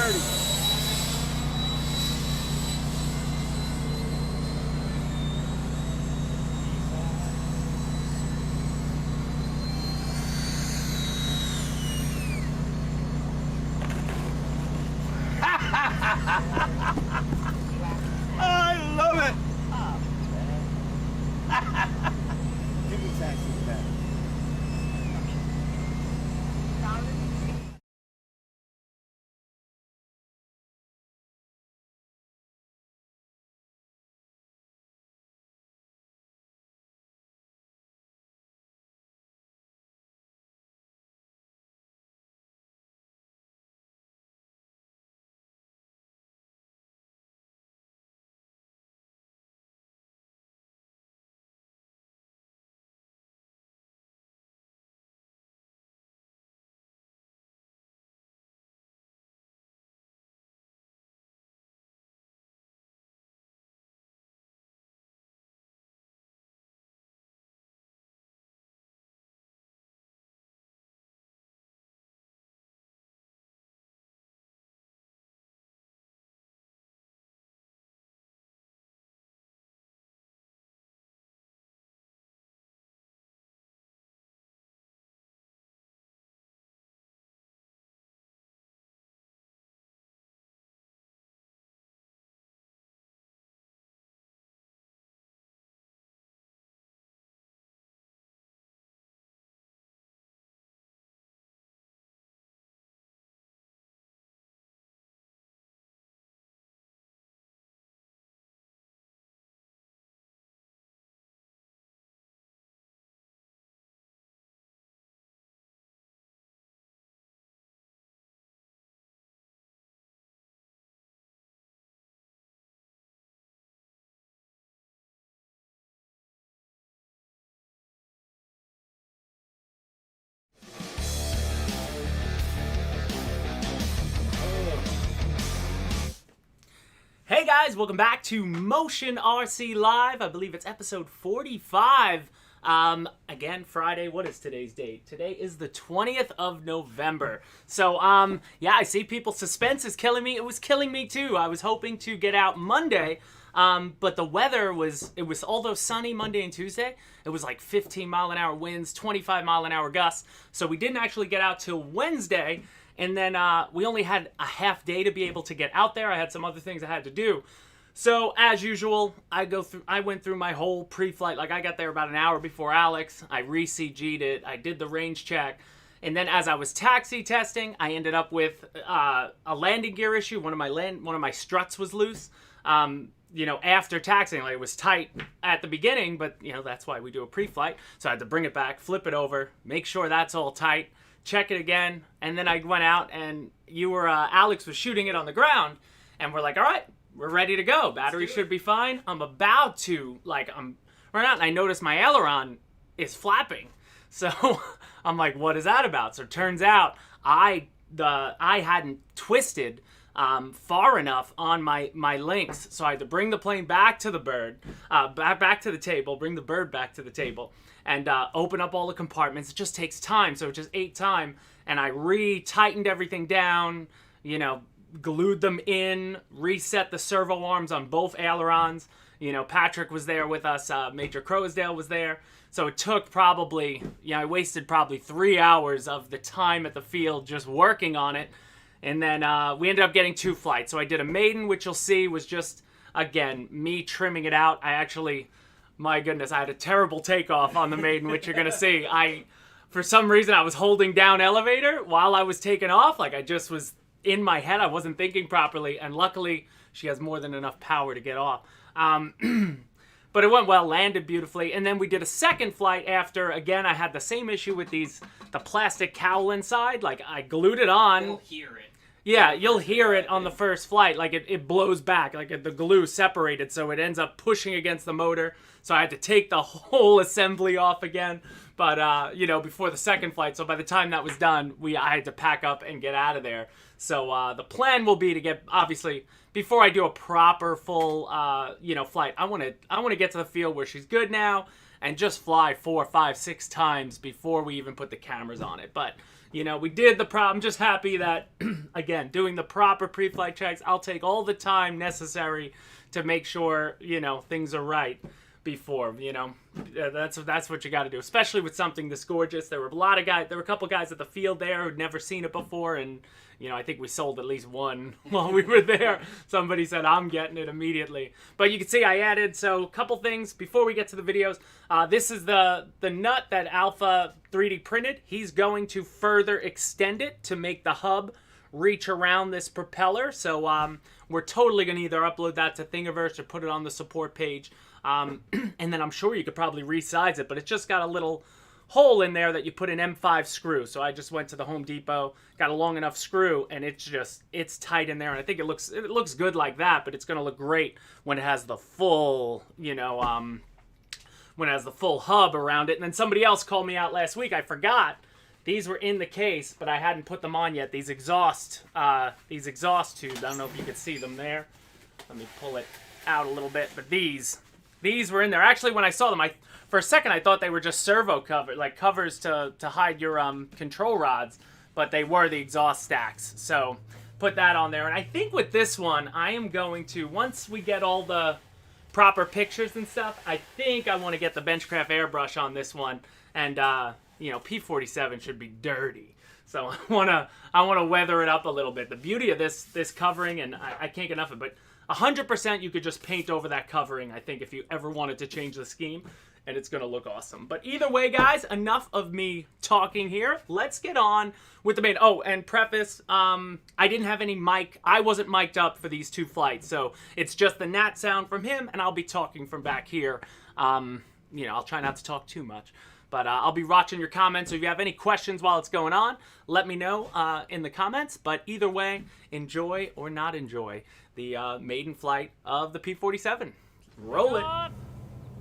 dirty. I love it. Give me taxi back. Hey guys, welcome back to Motion RC Live. I believe it's episode 45. Again, Friday. What is today's date? Today is the 20th of November. So, yeah, I see people. Suspense is killing me. It was killing me too. I was hoping to get out Monday, but the weather although sunny Monday and Tuesday, it was like 15 mile an hour winds, 25 mile an hour gusts. So we didn't actually get out till Wednesday. And then we only had a half day to be able to get out there. I had some other things I had to do. So as usual, I went through my whole pre-flight. Like I got there about an hour before Alex. I re-CG'd it. I did the range check. And then as I was taxi testing, I ended up with a landing gear issue. One of my struts was loose. After taxiing, like it was tight at the beginning, but that's why we do a pre-flight. So I had to bring it back, flip it over, make sure that's all tight. Check it again, and then I went out and Alex was shooting it on the ground, and we're like, all right, we're ready to go. Battery should be fine. I'm about to, I'm running out, and I notice my aileron is flapping. So I'm like, what is that about? So it turns out I hadn't twisted far enough on my links, so I had to bring the plane back to the bird, back to the table, bring the bird back to the table, and open up all the compartments. It just takes time, so it just ate time, and I re-tightened everything down, glued them in, reset the servo arms on both ailerons. Patrick was there with us, Major Croasdale was there, so it took probably, I wasted probably 3 hours of the time at the field just working on it. And then we ended up getting 2 flights. So I did a Maiden, which you'll see was just, again, me trimming it out. My goodness, I had a terrible takeoff on the Maiden, which you're going to see. For some reason, I was holding down elevator while I was taking off. Like I just was in my head. I wasn't thinking properly. And luckily, she has more than enough power to get off. But it went well, landed beautifully. And then we did a second flight after, again, I had the same issue with the plastic cowl inside. Like I glued it on. You'll hear it. Yeah, you'll hear it on the first flight. Like it blows back, like the glue separated, so it ends up pushing against the motor. So I had to take the whole assembly off again. But, before the second flight. So by the time that was done, I had to pack up and get out of there. So the plan will be to get, obviously, before I do a proper full, flight, I want to get to the field where she's good now and just fly 4, 5, 6 times before we even put the cameras on it. But, you know, we did the I'm just happy that, again, doing the proper pre-flight checks. I'll take all the time necessary to make sure, you know, things are right before, you know. That's what you got to do, especially with something this gorgeous. There were a couple guys at the field there who'd never seen it before, and, you know, I think we sold at least one while we were there. Somebody said, I'm getting it immediately. But you can see I added, so a couple things before we get to the videos. This is the nut that Alpha 3D printed. He's going to further extend it to make the hub reach around this propeller. So we're totally going to either upload that to Thingiverse or put it on the support page. And then I'm sure you could probably resize it, but it's just got a little hole in there that you put an M5 screw. So I just went to the Home Depot, got a long enough screw, and it's tight in there. And I think it looks good like that, but it's going to look great when it has the full, you know, when it has the full hub around it. And then somebody else called me out last week. I forgot. These were in the case, but I hadn't put them on yet. These exhaust tubes. I don't know if you can see them there. Let me pull it out a little bit. But these were in there. Actually, when I saw them, for a second I thought they were just servo covers to hide your control rods, but they were the exhaust stacks. So put that on there. And I think with this one, I am going to, once we get all the proper pictures and stuff, I think I want to get the Benchcraft airbrush on this one. And you know, P-47 should be dirty. So I wanna weather it up a little bit. The beauty of this covering, and I can't get enough of it, but 100% you could just paint over that covering, I think, if you ever wanted to change the scheme, and it's gonna look awesome. But either way, guys, enough of me talking here. Let's get on with the main. Oh, and preface, I didn't have any mic. I wasn't mic'd up for these two flights, so it's just the nat sound from him, and I'll be talking from back here. You know, I'll try not to talk too much. But I'll be watching your comments, so if you have any questions while it's going on, let me know in the comments. But either way, enjoy or not enjoy the maiden flight of the P-47. Roll it. Right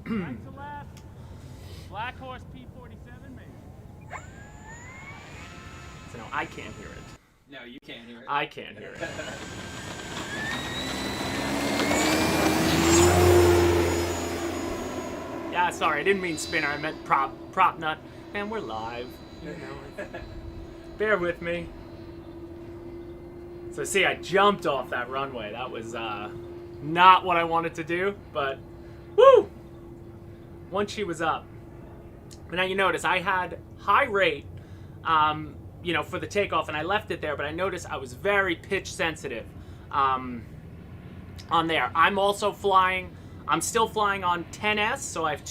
to left. Black Horse P-47, Maiden. So no, I can't hear it. No, you can't hear it. I can't hear it. Yeah, sorry, I didn't mean spinner. I meant prop nut. Man, we're live. You know, bear with me. So see, I jumped off that runway. That was not what I wanted to do, but woo! Once she was up. But now you notice I had high rate, you know, for the takeoff, and I left it there, but I noticed I was very pitch sensitive on there. I'm still flying on 10S, so I have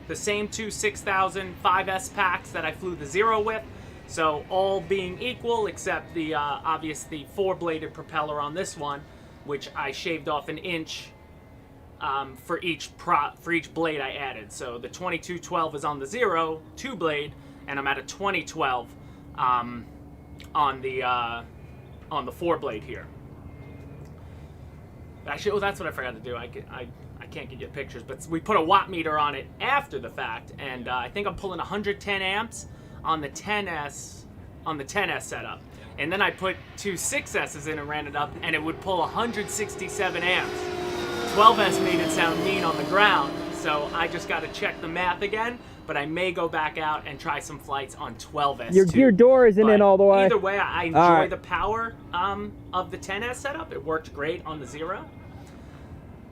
the same two 6000 5S packs that I flew the Zero with. So all being equal, except the obvious the 4-bladed propeller on this one, which I shaved off an inch for each blade I added. So the 2212 is on the Zero 2-blade, and I'm at a 2012 on the 4-blade here. Actually, oh, that's what I forgot to do. I can't get you pictures, but we put a watt meter on it after the fact, and I think I'm pulling 110 amps on the 10S setup, and then I put two 6S's in and ran it up, and it would pull 167 amps. 12S made it sound mean on the ground, so I just got to check the math again. But I may go back out and try some flights on 12S. Your gear door isn't in all the way. Either way, I enjoy the power of the 10S setup. It worked great on the Zero.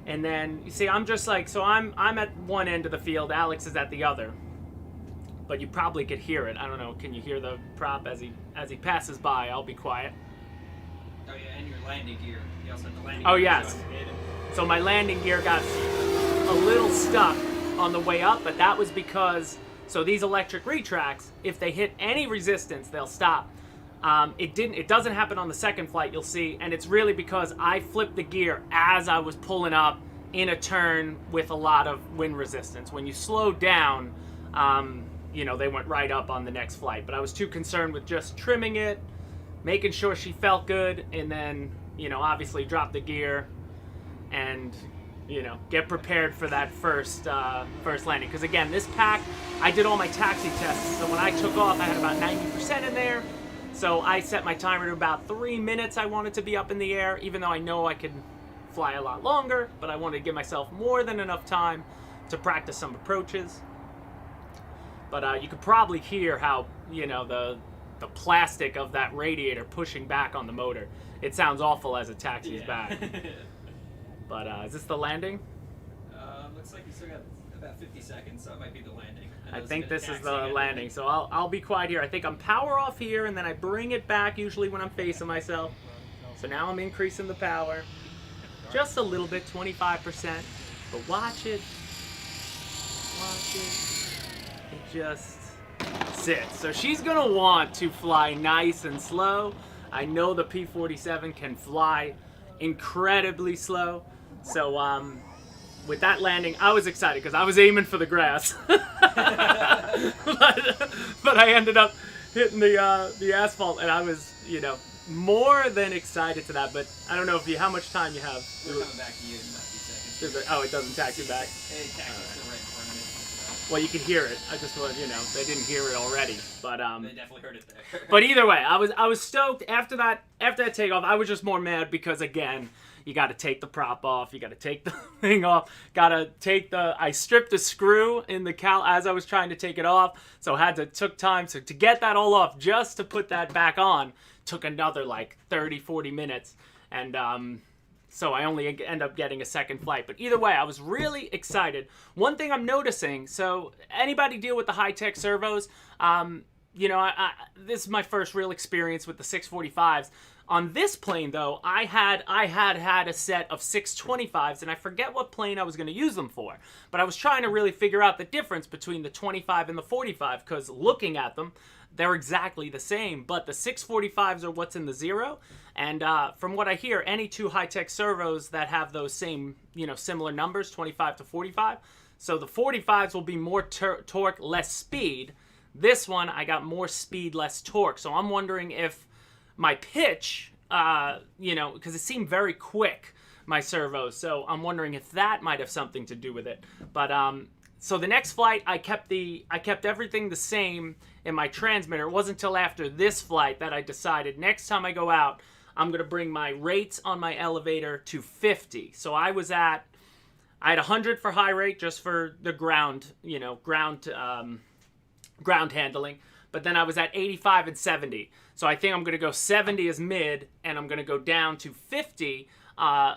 And then you see, I'm just like, so I'm at one end of the field. Alex is at the other. But you probably could hear it. I don't know. Can you hear the prop as he passes by? I'll be quiet. Oh yeah, and your landing gear. You also have the landing Oh gear. yes. So my landing gear got a little stuck on the way up, but that was because, so these electric retracts, if they hit any resistance, they'll stop. It doesn't happen on the second flight, you'll see, and it's really because I flipped the gear as I was pulling up in a turn with a lot of wind resistance. When you slow down, you know, they went right up on the next flight, but I was too concerned with just trimming it, making sure she felt good, and then, you know, obviously drop the gear and, you know, get prepared for that first landing. Because again, this pack, I did all my taxi tests, so when I took off, I had about 90% in there. So I set my timer to about 3 minutes. I wanted to be up in the air, even though I know I could fly a lot longer, but I wanted to give myself more than enough time to practice some approaches. But you could probably hear how, you know, the the plastic of that radiator pushing back on the motor. It sounds awful as it taxis back. But is this the landing? Looks like you still got about 50 seconds, so it might be the landing. I think this is the landing, so I'll be quiet here. I think I'm power off here, and then I bring it back usually when I'm facing myself. So now I'm increasing the power. Just a little bit, 25%. But watch it. Watch it. It just sits. So she's going to want to fly nice and slow. I know the P-47 can fly incredibly slow. So with that landing, I was excited because I was aiming for the grass. but I ended up hitting the asphalt, and I was, you know, more than excited to that. But I don't know how much time you have. We're coming back to you in about 2 seconds. Oh, it doesn't taxi back. It taxis right in front of Well, you can hear it. I just was, you know, they didn't hear it already, but They definitely heard it there. But either way, I was stoked after that takeoff. I was just more mad because, again, you got to take the prop off, you got to take the thing off, I stripped the screw in the cowl as I was trying to take it off, so took time to get that all off just to put that back on. Took another like 30-40 minutes, and so I only end up getting a second flight. But either way, I was really excited. One thing I'm noticing, so anybody deal with the high-tech servos, you know, this is my first real experience with the 645s. On this plane, though, I had a set of 625s, and I forget what plane I was going to use them for. But I was trying to really figure out the difference between the 25 and the 45, because looking at them, they're exactly the same. But the 645s are what's in the zero, and from what I hear, any two high-tech servos that have those same, you know, similar numbers, 25 to 45, so the 45s will be more torque, less speed. This one, I got more speed, less torque. So I'm wondering if my pitch, you know, because it seemed very quick, my servos. So I'm wondering if that might have something to do with it. But so the next flight, I kept everything the same in my transmitter. It wasn't until after this flight that I decided next time I go out, I'm gonna bring my rates on my elevator to 50. So I had 100 for high rate just for the ground, you know, ground handling. But then I was at 85 and 70. So I think I'm going to go 70 as mid, and I'm going to go down to 50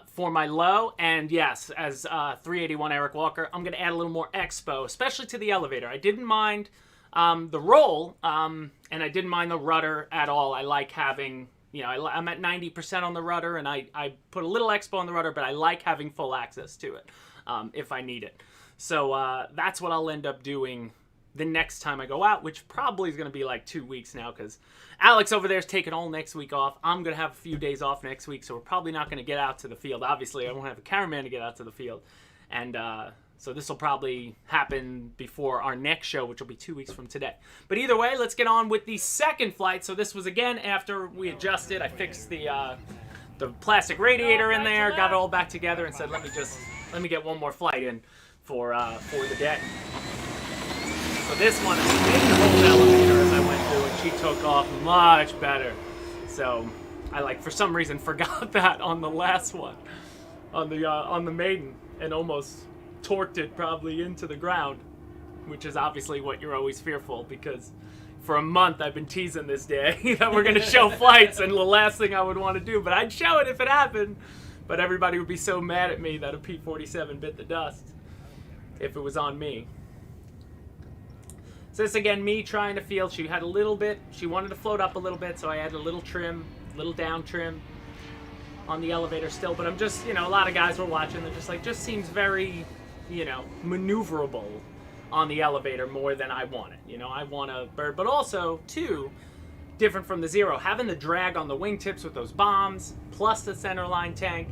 for my low. And yes, as 381 Eric Walker, I'm going to add a little more expo, especially to the elevator. I didn't mind the roll, and I didn't mind the rudder at all. I like having, you know, I'm at 90% on the rudder, and I put a little expo on the rudder, but I like having full access to it if I need it. So that's what I'll end up doing the next time I go out, which probably is going to be like 2 weeks now, because Alex over there is taking all next week off. I'm going to have a few days off next week, so we're probably not going to get out to the field. Obviously, I won't have a cameraman to get out to the field. And so this will probably happen before our next show, which will be 2 weeks from today. But either way, let's get on with the second flight. So this was, again, after we adjusted. I fixed the plastic radiator in there, got it all back together, and said, let me get one more flight in for the day. So this one, I made the whole elevator as I went through, and she took off much better. So I, for some reason, forgot that on the last one, on the Maiden, and almost torqued it probably into the ground, which is obviously what you're always fearful, because for a month I've been teasing this day that we're going to show flights, and the last thing I would want to do, but I'd show it if it happened. But everybody would be so mad at me that a P-47 bit the dust if it was on me. So this, again, me trying to feel. She had a little bit, she wanted to float up a little bit, so I added a little trim, little down trim on the elevator still. But I'm just, you know, a lot of guys were watching, they're just like, just seems very, you know, maneuverable on the elevator more than I want it. You know, I want a bird, but also, too, different from the Zero. Having the drag on the wingtips with those bombs, plus the centerline tank,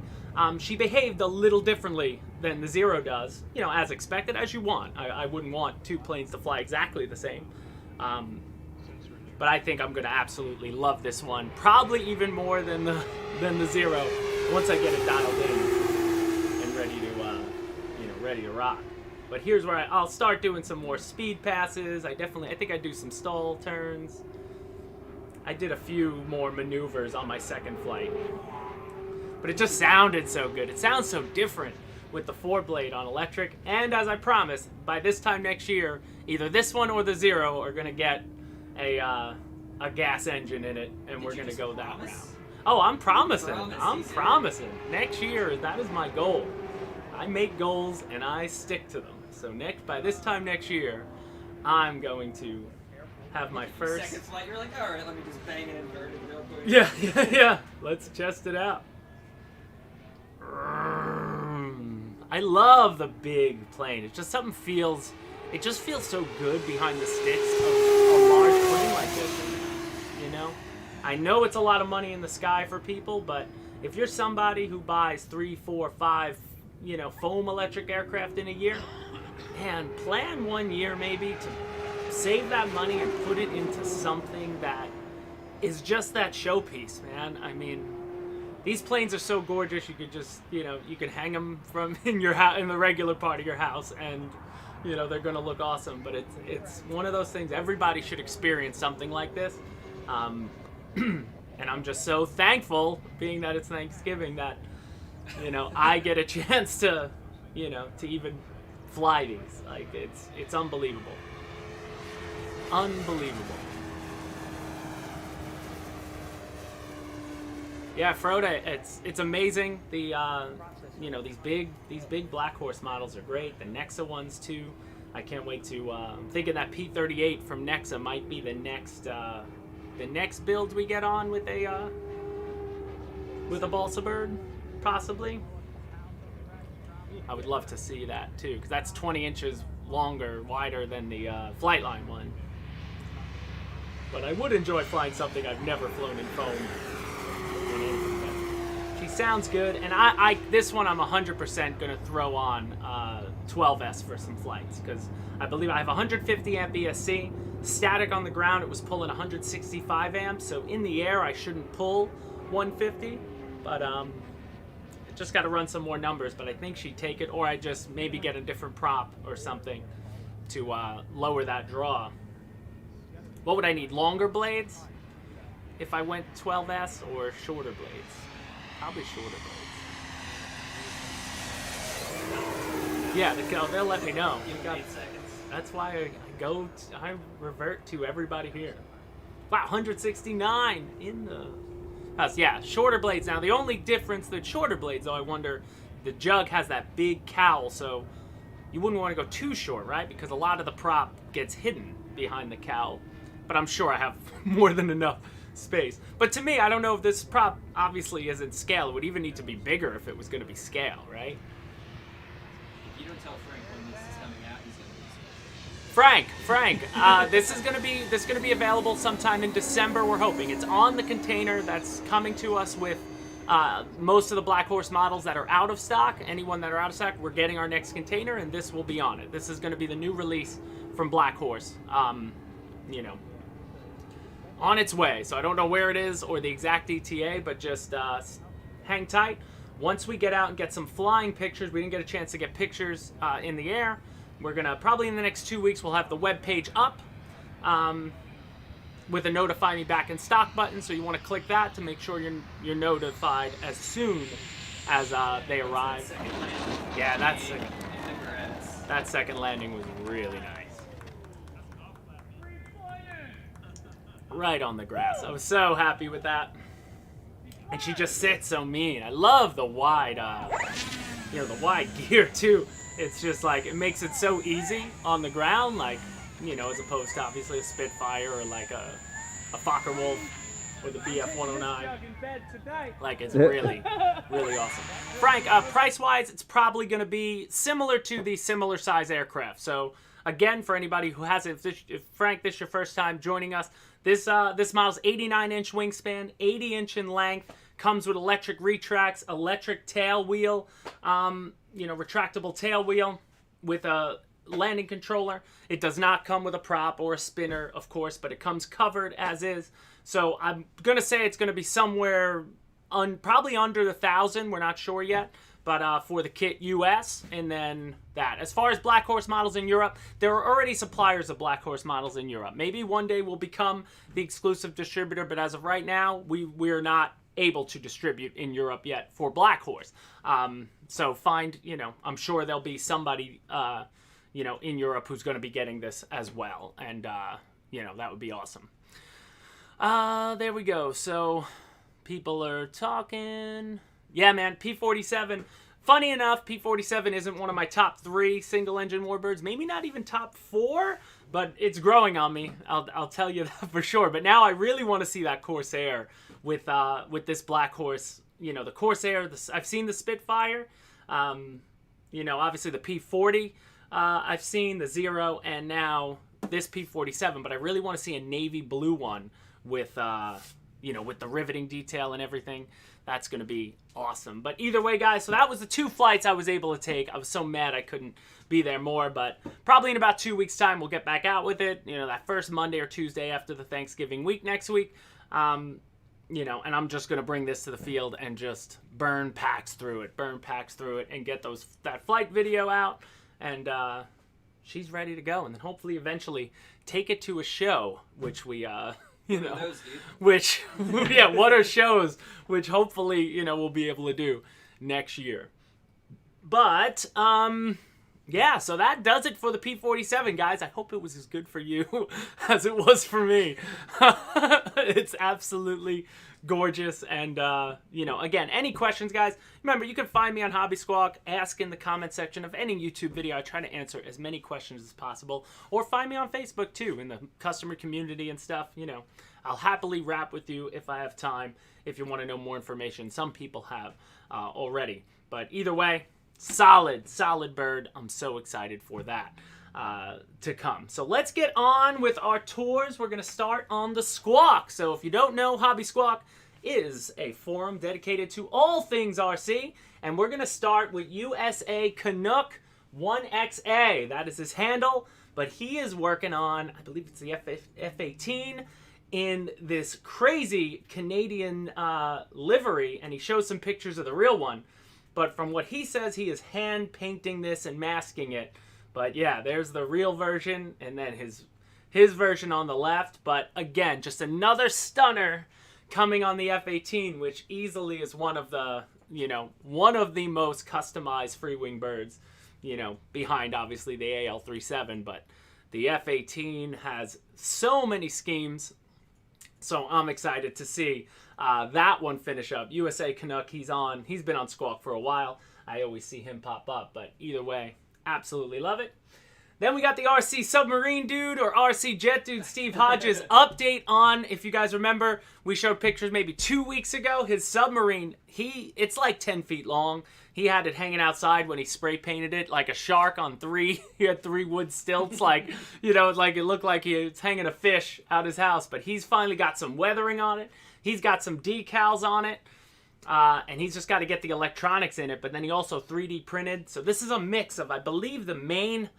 she behaved a little differently than the Zero does, you know, as expected, as you want. I wouldn't want two planes to fly exactly the same. But I think I'm going to absolutely love this one, probably even more than the Zero, once I get it dialed in and ready to, you know, ready to rock. But here's where I'll start doing some more speed passes. I think I do some stall turns. I did a few more maneuvers on my second flight. But it just sounded so good. It sounds so different with the 4-blade on electric. And as I promised, by this time next year, either this one or the Zero are going to get a a gas engine in it, and we're you gonna just go that promise? route. Oh, I'm promising. Promise, I'm he said. promising. Next year, that is my goal. I make goals and I stick to them. So by this time next year, I'm going to have my first. Second flight, you're like, all right, let me just bang it inverted real quick. Yeah. Let's test it out. I love the big plane. It just feels so good behind the sticks of a large plane like this. You know? I know it's a lot of money in the sky for people, but if you're somebody who buys 3, 4, 5, foam electric aircraft in a year, and plan 1 year maybe to save that money and put it into something that is just that showpiece, man. I mean, these planes are so gorgeous. You could just, you can hang them from in your house, in the regular part of your house, and they're gonna look awesome. But it's one of those things. Everybody should experience something like this. And I'm just so thankful, being that it's Thanksgiving, that I get a chance to to even fly these. Like, it's unbelievable. Unbelievable. Yeah, Froda, it's amazing. The these big Black Horse models are great. The Nexa ones too. I can't wait to. I'm thinking that P-38 from Nexa might be the next build we get on with a balsa bird, possibly. I would love to see that too, because that's 20 inches wider than the Flightline one. But I would enjoy flying something I've never flown in foam. She sounds good, and I this one I'm 100% gonna throw on 12S for some flights, because I believe I have 150 amp ESC. Static on the ground, it was pulling 165 amps, so in the air I shouldn't pull 150, but just got to run some more numbers. But I think she'd take it, or I just maybe get a different prop or something to lower that draw. What would I need? Longer blades if I went 12S, or shorter blades? Probably shorter blades. Yeah, they'll let me know. Give me 8 seconds. That's why I revert to everybody here. Wow, 169 in the house. Yeah, shorter blades. Now, the only difference with shorter blades, though, I wonder, the jug has that big cowl, so you wouldn't want to go too short, right? Because a lot of the prop gets hidden behind the cowl. But I'm sure I have more than enough space. But to me, I don't know if this prop obviously isn't scale. It would even need to be bigger if it was going to be scale, right? You don't tell Frank when this is coming out. He's gonna lose Frank, this is gonna be available sometime in December. We're hoping. It's on the container that's coming to us with most of the Black Horse models that are out of stock. Anyone that are out of stock, we're getting our next container, and this will be on it. This is going to be the new release from Black Horse. On its way. So I don't know where it is or the exact ETA, but just hang tight. Once we get out and get some flying pictures, we didn't get a chance to get pictures in the air. We're gonna probably in the next 2 weeks we'll have the web page up with a notify me back in stock button. So you want to click that to make sure you're notified as soon as they arrive. Yeah, that second landing was really nice. Right on the grass. I was so happy with that. And she just sits so mean. I love the wide, the wide gear too. It's just like, it makes it so easy on the ground, like, as opposed to obviously a Spitfire or like a Fokker Wolf or the BF-109. Like, it's really, really awesome. Frank, price-wise, it's probably going to be similar to the similar size aircraft. So, again, for anybody who hasn't, if Frank, this is your first time joining us, this model's 89-inch wingspan, 80-inch in length, comes with electric retracts, electric tail wheel, retractable tail wheel with a landing controller. It does not come with a prop or a spinner, of course, but it comes covered as is. So I'm going to say it's going to be somewhere probably under the 1,000. We're not sure yet. But for the kit US, and then that. As far as Black Horse models in Europe, there are already suppliers of Black Horse models in Europe. Maybe one day we'll become the exclusive distributor, but as of right now, we're not able to distribute in Europe yet for Black Horse. So I'm sure there'll be somebody, in Europe who's going to be getting this as well. And, that would be awesome. There we go. So, people are talking. Yeah, man, P-47. Funny enough, P-47 isn't one of my top 3 single-engine warbirds. Maybe not even top 4, but it's growing on me. I'll tell you that for sure. But now I really want to see that Corsair with this Black Horse. You know, the Corsair. I've seen the Spitfire. You know, obviously the P-40. I've seen the Zero, and now this P-47. But I really want to see a navy blue one with you know, with the riveting detail and everything. That's going to be awesome. But either way, guys, so that was the 2 flights I was able to take. I was so mad I couldn't be there more, but probably in about 2 weeks' time, we'll get back out with it. You know, that first Monday or Tuesday after the Thanksgiving week next week. You know, and I'm just going to bring this to the field and just burn packs through it, and get that flight video out. And she's ready to go. And then hopefully eventually take it to a show, which we... you know, which, yeah, what are shows, which hopefully, you know, we'll be able to do next year. But, yeah, so that does it for the P-47, guys. I hope it was as good for you as it was for me. It's absolutely gorgeous. And, you know, again, any questions, guys, remember, you can find me on Hobby Squawk. Ask in the comment section of any YouTube video. I try to answer as many questions as possible. Or find me on Facebook, too, in the customer community and stuff. You know, I'll happily rap with you if I have time, if you want to know more information. Some people have already. But either way, solid bird. I'm so excited for that to come. So let's get on with our tours. We're going to start on the Squawk. So if you don't know, Hobby Squawk is a forum dedicated to all things RC. And we're going to start with USA Canuck 1XA. That is his handle. But he is working on, I believe it's the F-18 in this crazy Canadian livery. And he shows some pictures of the real one. But from what he says, he is hand painting this and masking it. But yeah, there's the real version, and then his version on the left. But again, just another stunner coming on the F-18, which easily is one of the, you know, one of the most customized free-wing birds, you know, behind obviously the AL-37. But the F-18 has so many schemes, so I'm excited to see that one finish up. USA Canuck, he's been on Squawk for a while. I always see him pop up, but either way, absolutely love it. Then we got the RC Submarine Dude, or RC Jet Dude, Steve Hodges update on, if you guys remember, we showed pictures maybe 2 weeks ago. His submarine, it's like 10 feet long. He had it hanging outside when he spray painted it like a shark on 3. He had 3 wood stilts, like, you know, like it looked like he was hanging a fish out his house. But he's finally got some weathering on it. He's got some decals on it. And he's just got to get the electronics in it. But then he also 3D printed. So this is a mix of, I believe the main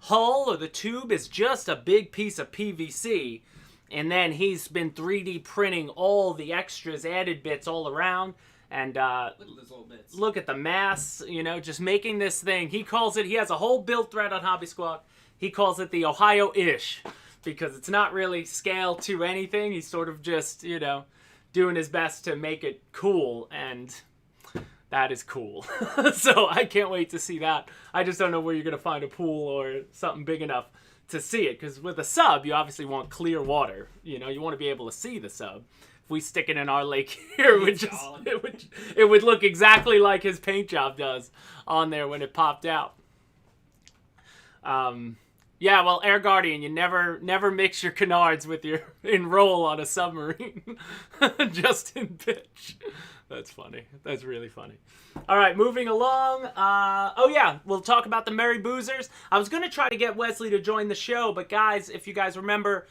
hull or the tube is just a big piece of PVC. And then he's been 3D printing all the extras, added bits all around. And Look at those little bits. Look at the mass, you know, just making this thing. He calls it, he has a whole build thread on Hobby Squawk. He calls it the Ohio-ish, because it's not really scaled to anything. He's sort of just, you know, doing his best to make it cool, and that is cool. So I can't wait to see that. I just don't know where you're going to find a pool or something big enough to see it, because with a sub, you obviously want clear water. You know, you want to be able to see the sub. If we stick it in our lake here, it would look exactly like his paint job does on there when it popped out. Yeah, well, Air Guardian, you never mix your canards with your roll on a submarine. Just in pitch. That's funny. That's really funny. All right, moving along. Oh, yeah, we'll talk about the Merry Boozers. I was going to try to get Wesley to join the show, but guys, if you guys remember,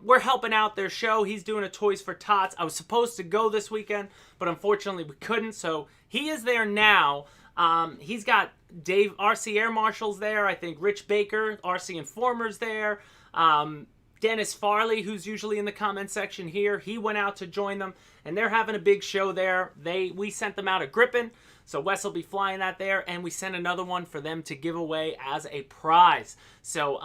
we're helping out their show. He's doing a Toys for Tots. I was supposed to go this weekend, but unfortunately we couldn't, so he is there now. He's got Dave, RC Air Marshals there. I think Rich Baker, RC Informer's there. Dennis Farley, who's usually in the comment section here, he went out to join them, and they're having a big show there. We sent them out a Gripen, so Wes will be flying that there, and we sent another one for them to give away as a prize. So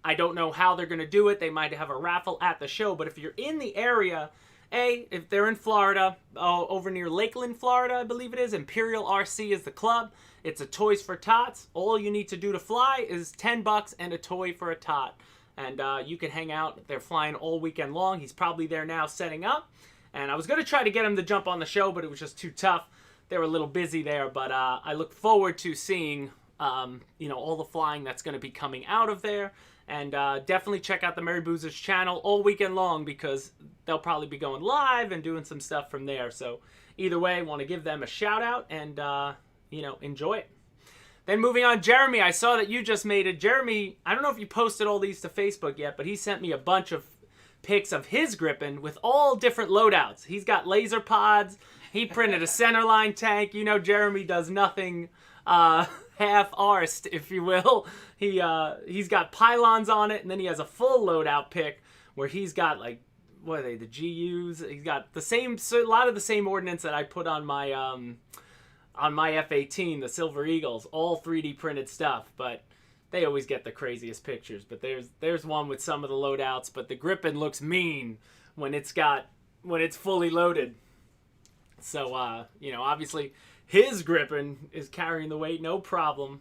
I don't know how they're going to do it. They might have a raffle at the show, but if you're in the area, if they're in Florida, over near Lakeland, Florida, I believe it is, Imperial RC is the club. It's a Toys for Tots. All you need to do to fly is $10 and a toy for a tot. and you can hang out. They're flying all weekend long. He's probably there now setting up, and I was going to try to get him to jump on the show, but it was just too tough. They were a little busy there, but I look forward to seeing all the flying that's going to be coming out of there. And definitely check out the Merry Boozers channel all weekend long, because they'll probably be going live and doing some stuff from there. So either way, I want to give them a shout out and, enjoy it. Then moving on, Jeremy, I saw that you just made it. Jeremy, I don't know if you posted all these to Facebook yet, but he sent me a bunch of pics of his Gripen with all different loadouts. He's got laser pods. He printed a centerline tank. Jeremy does nothing half-arsed, if you will. He's got pylons on it, and then he has a full loadout pick where he's got, like, what are they, the GUs? He's got a lot of the same ordnance that I put on my F-18, the Silver Eagles, all 3D printed stuff, but they always get the craziest pictures. But there's one with some of the loadouts, but the Gripen looks mean when it's fully loaded. So, obviously his Gripen is carrying the weight, no problem.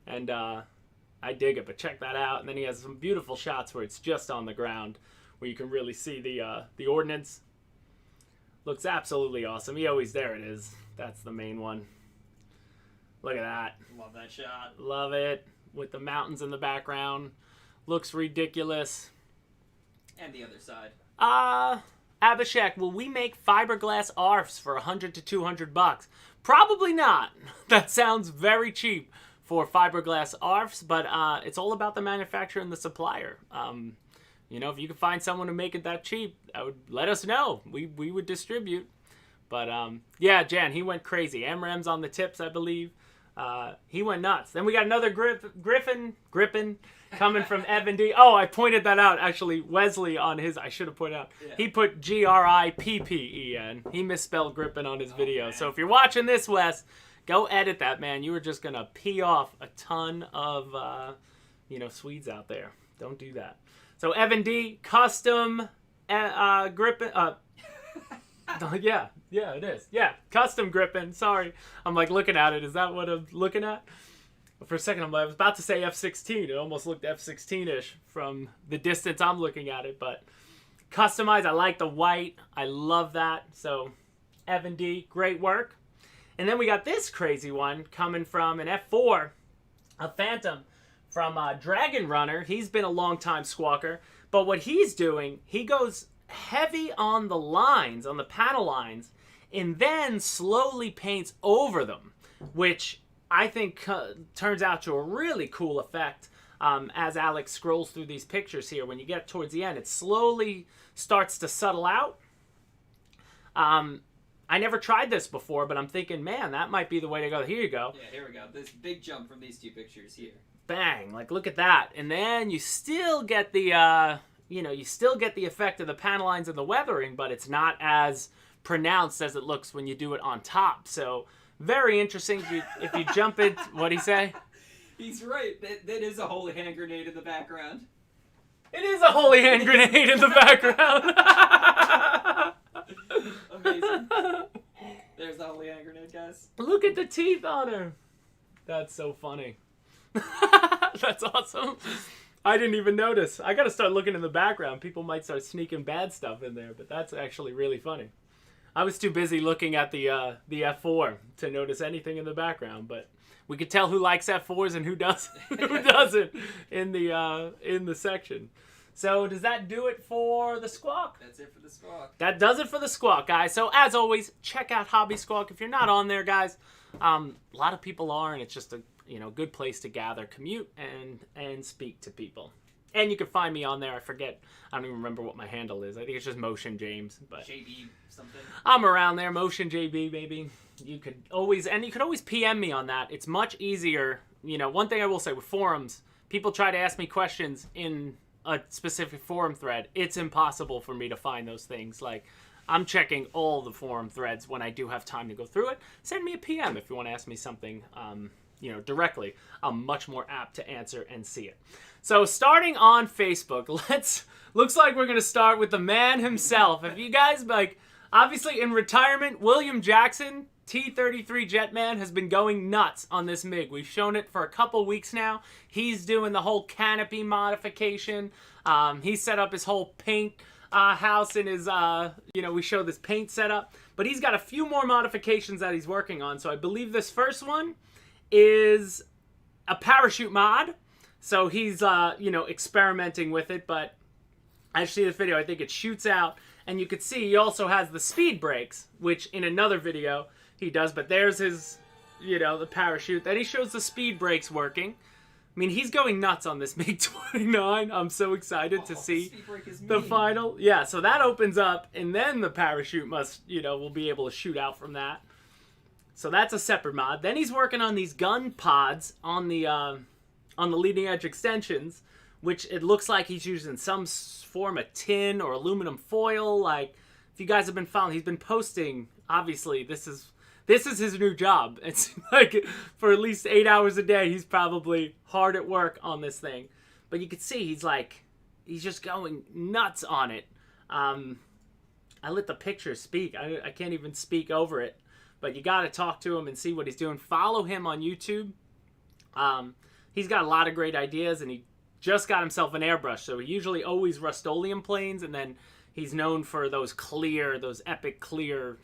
And I dig it, but check that out. And then he has some beautiful shots where it's just on the ground, where you can really see the ordnance. Looks absolutely awesome. There it is. That's the main one. Look at that. Love that shot. Love it. With the mountains in the background. Looks ridiculous. And the other side. Abhishek, will we make fiberglass ARFs for $100 to $200? Probably not. That sounds very cheap for fiberglass ARFs, but it's all about the manufacturer and the supplier. If you can find someone to make it that cheap, let us know. We would distribute. But yeah, Jan, he went crazy. MRAM's on the tips, I believe. He went nuts. Then we got another Gripen coming from Evan D. Oh, I pointed that out. Actually, Wesley on his, I should have pointed out. Yeah. He put Grippen. He misspelled Gripen on his video. Man. So if you're watching this, Wes, go edit that, man. You were just going to pee off a ton of, Swedes out there. Don't do that. So Evan D, custom Gripen. Yeah, it is. Yeah, custom Gripen. Sorry. I'm like looking at it. Is that what I'm looking at? For a second, I was about to say F-16. It almost looked F-16-ish from the distance I'm looking at it. But customized, I like the white. I love that. So Evan D, great work. And then we got this crazy one coming from an F4, a Phantom from Dragon Runner. He's been a long-time squawker. But what he's doing, he goes heavy on the lines, on the panel lines, and then slowly paints over them, which I think turns out to a really cool effect. As Alex scrolls through these pictures here, when you get towards the end, it slowly starts to settle out. I never tried this before, but I'm thinking, man, that might be the way to go. Here you go. Yeah, here we go. This big jump from these two pictures here. Bang! Like, look at that. And then you still get the, you still get the effect of the panel lines and the weathering, but it's not as pronounced as it looks when you do it on top. So very interesting. If you jump in, what'd he say? He's right. That is a holy hand grenade in the background. It is a holy hand grenade in the background. Amazing. There's the holy hand grenade, guys. Look at the teeth on her. That's so funny. That's awesome. I didn't even notice. I got to start looking in the background. People might start sneaking bad stuff in there, but that's actually really funny. I was too busy looking at the F4 to notice anything in the background, but we could tell who likes F4s and who doesn't. Who doesn't in the section. So does that do it for the Squawk? That's it for the Squawk. That does it for the Squawk, guys. So as always, check out Hobby Squawk. If you're not on there, guys, a lot of people are, and it's just a good place to gather, commute, and speak to people. And you can find me on there. I don't even remember what my handle is. I think it's just Motion James. But JB something. I'm around there, Motion JB, baby. You could always PM me on that. It's much easier. One thing I will say with forums, people try to ask me questions in a specific forum thread. It's impossible for me to find those things. Like, I'm checking all the forum threads when I do have time to go through it. Send me a PM if you want to ask me something, directly. I'm much more apt to answer and see it. So starting on Facebook, looks like we're going to start with the man himself. If you guys Obviously, in retirement, William Jackson, T-33 Jetman, has been going nuts on this MiG. We've shown it for a couple weeks now. He's doing the whole canopy modification. He set up his whole paint house in his, we showed this paint setup. But he's got a few more modifications that he's working on. So I believe this first one is a parachute mod. So he's, experimenting with it. But as you see this video, I think it shoots out. And you could see he also has the speed brakes, which in another video he does. But there's his, the parachute. Then he shows the speed brakes working. I mean, he's going nuts on this MiG-29. I'm so excited to see the final. Yeah, so that opens up, and then the parachute will be able to shoot out from that. So that's a separate mod. Then he's working on these gun pods on the leading edge extensions, which it looks like he's using some form of tin or aluminum foil. Like, if you guys have been following, he's been posting, obviously, this is his new job. It's like, for at least 8 hours a day, he's probably hard at work on this thing. But you can see he's just going nuts on it. I let the picture speak. I can't even speak over it. But you got to talk to him and see what he's doing. Follow him on YouTube. He's got a lot of great ideas, and he just got himself an airbrush. So he usually always Rust-Oleum planes, and then he's known for those epic clear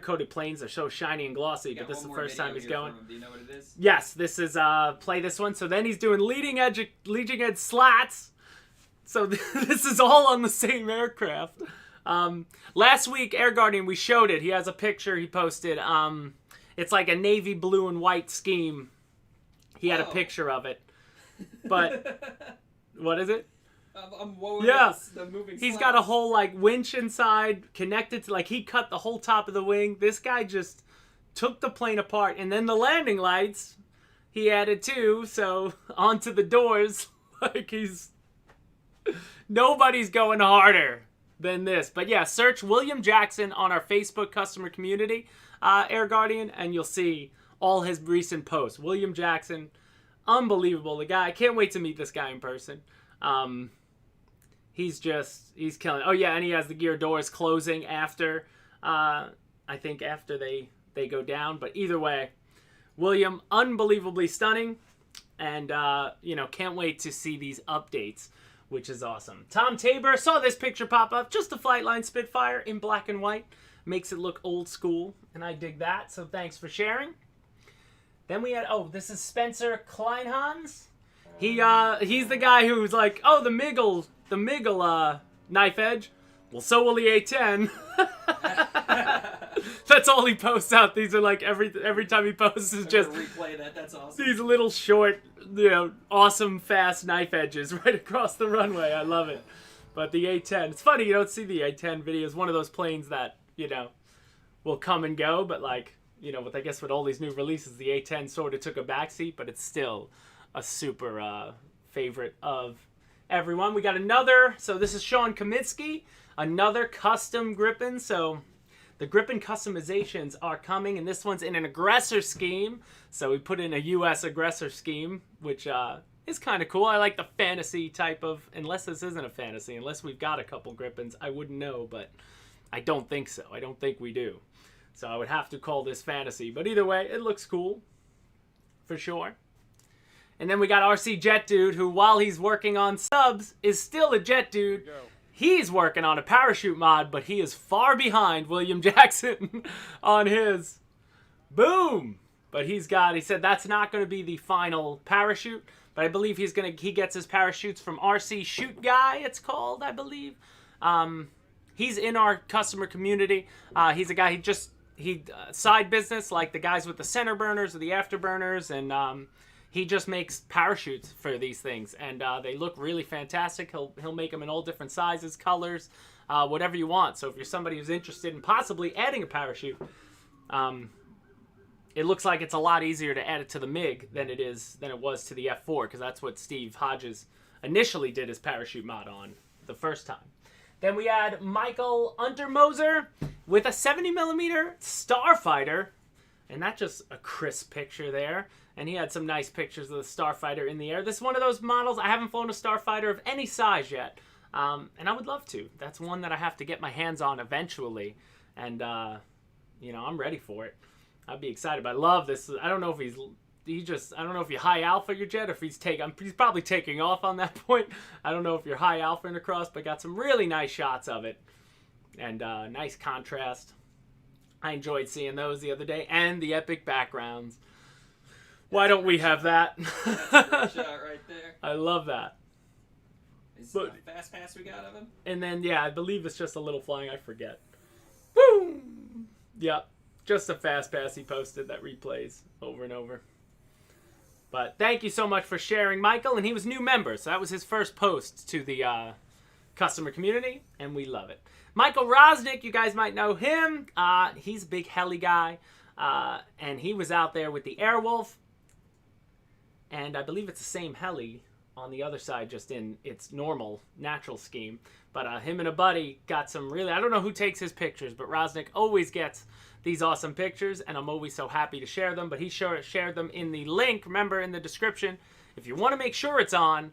coated planes. They're so shiny and glossy, but this is the first time he's going. Do you know what it is? Yes, this is play this one. So then he's doing leading edge slats. So this is all on the same aircraft. Last week, Air Guardian, we showed it. He has a picture he posted. It's like a navy blue and white scheme. He had a picture of it. But what is it? The moving he's slats. got a whole winch inside connected to he cut the whole top of the wing. This guy just took the plane apart, and then the landing lights he added too. So onto the doors, nobody's going harder than this. But yeah, search William Jackson on our Facebook customer community, Air Guardian, and you'll see all his recent posts. William Jackson. Unbelievable, the guy. I can't wait to meet this guy in person. He's killing it. Oh yeah, and he has the gear doors closing after, I think after they go down. But either way, William, unbelievably stunning, and can't wait to see these updates, which is awesome. Tom Tabor, saw this picture pop up, just a Flightline Spitfire in black and white, makes it look old school, and I dig that. So thanks for sharing. Then we had, this is Spencer Kleinhans. He's the guy who's like, the Miggle knife edge. Well, so will the A10. That's all he posts out. These are every time he posts is just replay that. That's awesome. These little short, awesome fast knife edges right across the runway. I love it. But the A10, it's funny you don't see the A10 videos. One of those planes that will come and go, but with all these new releases, the A10 sort of took a backseat, but it's still a super favorite of everyone. We got another, so this is Sean Kaminsky, another custom Gripen. So the Gripen customizations are coming, and this one's in an aggressor scheme. So we put in a U.S. aggressor scheme, which is kind of cool. I like the fantasy type of, unless this isn't a fantasy, unless we've got a couple Gripens, I wouldn't know, but I don't think so. I don't think we do. So I would have to call this fantasy. But either way, it looks cool. For sure. And then we got RC Jet Dude, who while he's working on subs, is still a Jet Dude. He's working on a parachute mod, but he is far behind William Jackson on his. Boom! But he said that's not going to be the final parachute. But I believe he gets his parachutes from RC Shoot Guy, it's called, I believe. He's in our customer community. He's a guy, he side business like the guys with the center burners or the afterburners, and he just makes parachutes for these things, and they look really fantastic. He'll make them in all different sizes, colors, whatever you want. So if you're somebody who's interested in possibly adding a parachute, it looks like it's a lot easier to add it to the MiG than it was to the F4, because that's what Steve Hodges initially did his parachute mod on the first time. Then we had Michael Untermoser with a 70mm Starfighter. And that's just a crisp picture there. And he had some nice pictures of the Starfighter in the air. This is one of those models. I haven't flown a Starfighter of any size yet. And I would love to. That's one that I have to get my hands on eventually. And, I'm ready for it. I'd be excited. But I love this. I don't know if I don't know if you high alpha your jet, or if he's probably taking off on that point. I don't know if you're high alpha in across, but got some really nice shots of it. And nice contrast. I enjoyed seeing those the other day. And the epic backgrounds. Why don't we have that? That's a great shot right there. I love that. Is it a fast pass we got of him? And then, yeah, I believe it's just a little flying. I forget. Boom! Yep. Just a fast pass he posted that replays over and over. But thank you so much for sharing, Michael. And he was a new member, so that was his first post to the customer community, and we love it. Michael Rosnick, you guys might know him. He's a big heli guy, and he was out there with the Airwolf. And I believe it's the same heli on the other side, just in its normal, natural scheme. But him and a buddy got some really... I don't know who takes his pictures, but Rosnick always gets these awesome pictures, and I'm always so happy to share them. But he shared them in the link, remember, in the description. If you want to make sure it's on,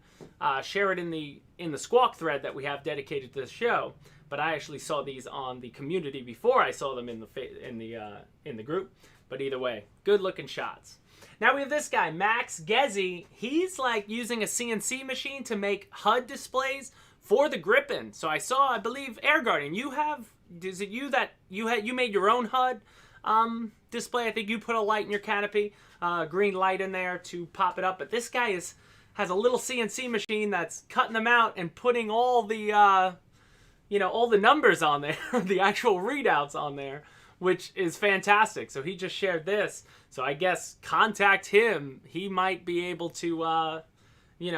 share it in the Squawk thread that we have dedicated to the show. But I actually saw these on the community before I saw them in the group. But either way, good-looking shots. Now we have this guy, Max Gezzi. He's like using a CNC machine to make HUD displays for the Gripen. So I believe, Air Guardian, is it you that you made your own HUD display? I think you put a light in your canopy, green light in there to pop it up. But this guy has a little CNC machine that's cutting them out and putting all the all the numbers on there, the actual readouts on there, which is fantastic. So he just shared this. So I guess contact him. He might be able to,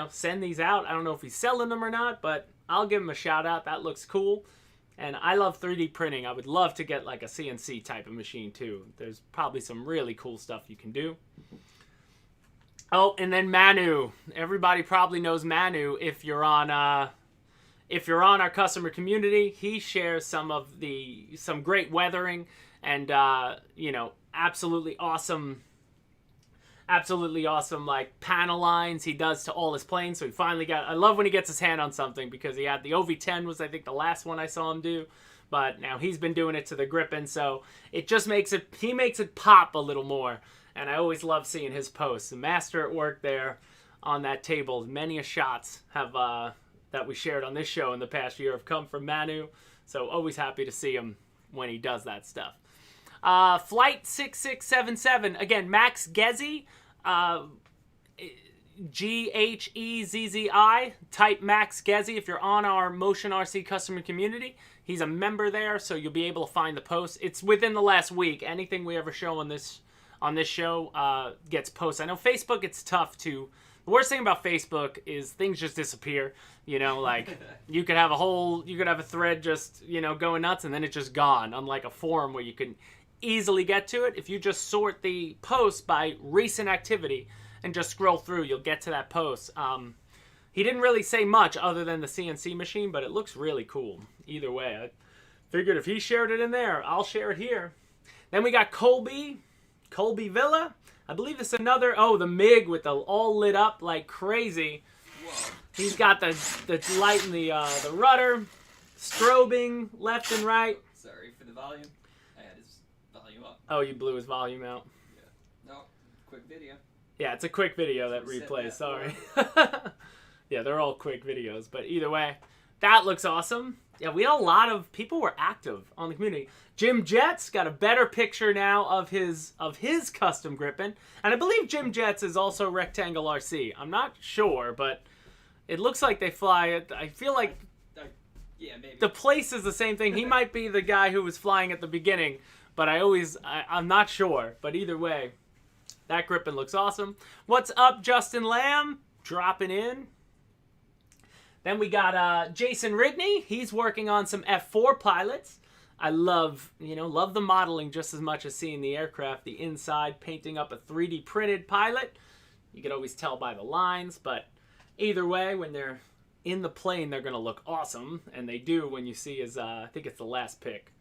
send these out. I don't know if he's selling them or not, but I'll give him a shout out. That looks cool. And I love 3D printing. I would love to get like a CNC type of machine too. There's probably some really cool stuff you can do. Oh, and then Manu. Everybody probably knows Manu if you're on our customer community. He shares some great weathering and absolutely awesome like panel lines he does to all his planes. So he finally I love when he gets his hand on something, because he had the OV-10 was I think the last one I saw him do, but now he's been doing it to the Gripen, so it just makes it pop a little more. And I always love seeing his posts. The master at work there on that table. Many a shots have that we shared on this show in the past year have come from Manu, so always happy to see him when he does that stuff. Flight 6677, again, Max Gezzi, G-H-E-Z-Z-I, type Max Gezzi if you're on our Motion RC customer community. He's a member there, so you'll be able to find the post. It's within the last week. Anything we ever show on this show gets posted. I know Facebook, it's tough to... The worst thing about Facebook is things just disappear. Like you could have a thread just, going nuts, and then it's just gone. Unlike a forum where you can easily get to it. If you just sort the post by recent activity and just scroll through, you'll get to that post. He didn't really say much other than the CNC machine, but it looks really cool. Either way, I figured if he shared it in there, I'll share it here. Then we got Colby Villa. I believe it's another, the MiG with the all lit up like crazy. Whoa. He's got the light in the rudder, strobing left and right. Sorry for the volume. I had his volume up. Oh, you blew his volume out. Yeah. No, quick video. Yeah, it's a quick video that replays. Sorry. Yeah, they're all quick videos, but either way, that looks awesome. Yeah, we had a lot of people were active on the community. Jim Jets got a better picture now of his custom Gripen, and I believe Jim Jets is also Rectangle RC. I'm not sure, but it looks like they fly it. I feel like yeah, maybe the place is the same thing. He might be the guy who was flying at the beginning, but I'm not sure. But either way, that Gripen looks awesome. What's up, Justin Lamb? Dropping in. Then we got Jason Ridney. He's working on some F4 pilots. I love the modeling just as much as seeing the aircraft, the inside, painting up a 3D printed pilot. You can always tell by the lines, but either way, when they're in the plane, they're going to look awesome, and they do when you see his, I think it's the last pick.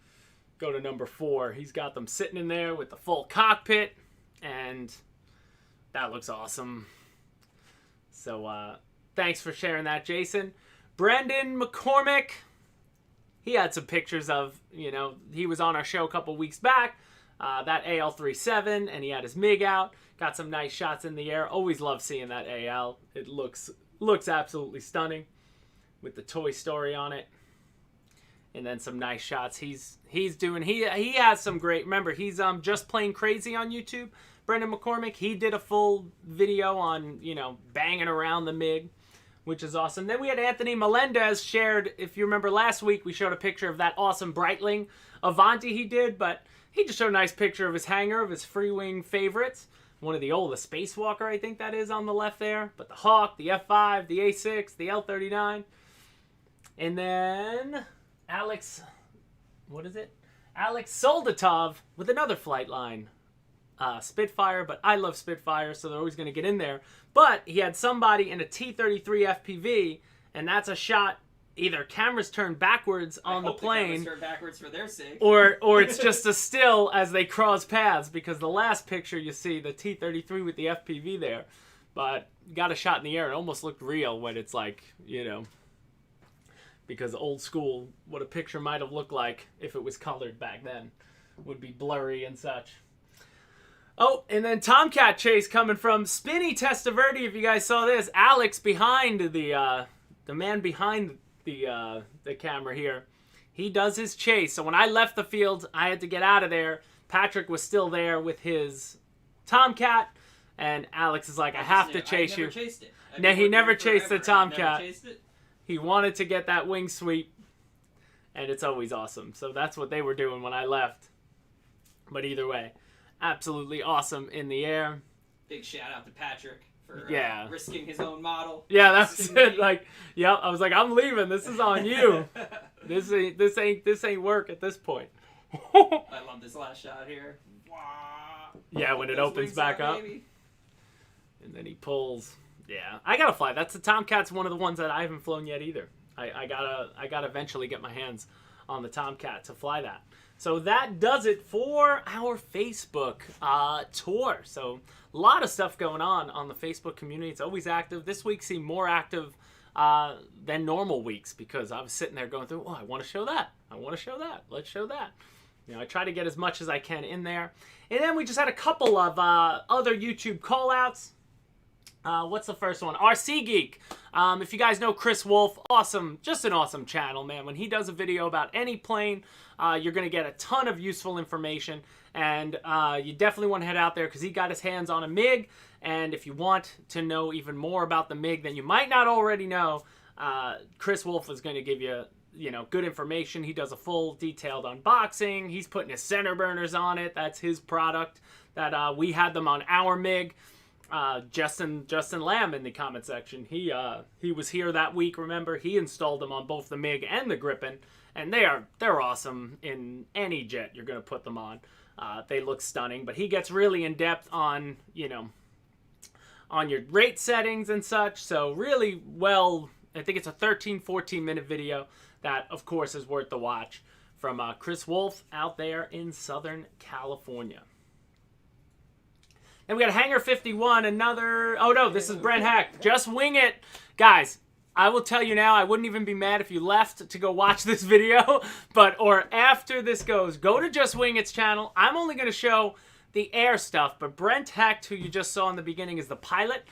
Go to number 4. He's got them sitting in there with the full cockpit, and that looks awesome. So, thanks for sharing that, Jason. Brandon McCormick, he had some pictures of, he was on our show a couple weeks back, that AL-37, and he had his MiG out. Got some nice shots in the air. Always love seeing that AL. It looks absolutely stunning with the Toy Story on it. And then some nice shots he's doing. He has some great, remember, he's Just Plain Crazy on YouTube. Brendan McCormick, he did a full video on, banging around the MiG, which is awesome. Then we had Anthony Melendez shared, if you remember last week, we showed a picture of that awesome Breitling Avanti he did, but he just showed a nice picture of his hangar, of his free-wing favorites. One of the oldest, Spacewalker, I think that is on the left there. But the Hawk, the F5, the A6, the L-39. And then Alex Soldatov with another flight line. Spitfire, but I love Spitfire, so they're always going to get in there. But he had somebody in a T-33 FPV, and that's a shot, either cameras turned backwards on the plane, the cameras turn backwards for their sake, or it's just a still as they cross paths, because the last picture you see the T-33 with the FPV there, but got a shot in the air. It almost looked real when it's like, because old school, what a picture might have looked like if it was colored back then would be blurry and such. Oh, and then Tomcat chase coming from Spinny Testaverde. If you guys saw this, Alex behind the man behind the camera here, he does his chase. So when I left the field, I had to get out of there. Patrick was still there with his Tomcat, and Alex is like, I have to chase you. Chased it. No, he never chased the Tomcat. Never chased it. He wanted to get that wing sweep, and it's always awesome. So that's what they were doing when I left. But either way, absolutely awesome in the air. Big shout out to Patrick for risking his own model. Yeah, that's it. Like, yep. I was like, I'm leaving. This is on you. This ain't work at this point. I love this last shot here. Wow. Yeah, when it opens back up, baby. And then he pulls. Yeah, I gotta fly. That's the Tomcat's one of the ones that I haven't flown yet either. I gotta eventually get my hands on the Tomcat to fly that. So that does it for our Facebook tour. So a lot of stuff going on the Facebook community. It's always active. This week seemed more active than normal weeks because I was sitting there going through, I want to show that. I want to show that. Let's show that. I try to get as much as I can in there. And then we just had a couple of other YouTube call-outs. What's the first one? RC Geek. If you guys know Chris Wolf, awesome, just an awesome channel, man. When he does a video about any plane, you're going to get a ton of useful information. And you definitely want to head out there because he got his hands on a MiG. And if you want to know even more about the MiG than you might not already know, Chris Wolf is going to give you, good information. He does a full detailed unboxing. He's putting his center burners on it. That's his product that we had them on our MiG. Justin Lamb in the comment section. He was here that week. Remember, he installed them on both the MiG and the Gripen, and they're awesome in any jet you're gonna put them on. They look stunning, but he gets really in depth on on your rate settings and such. So really well, I think it's a 13-14 minute video that of course is worth the watch from Chris Wolf out there in Southern California. And we got a Hangar 51, another... Oh, no, this is Brent Heck. Just wing it. Guys, I will tell you now, I wouldn't even be mad if you left to go watch this video. Or after this goes, go to Just Wing It's channel. I'm only going to show the air stuff. But Brent Heck, who you just saw in the beginning, is the pilot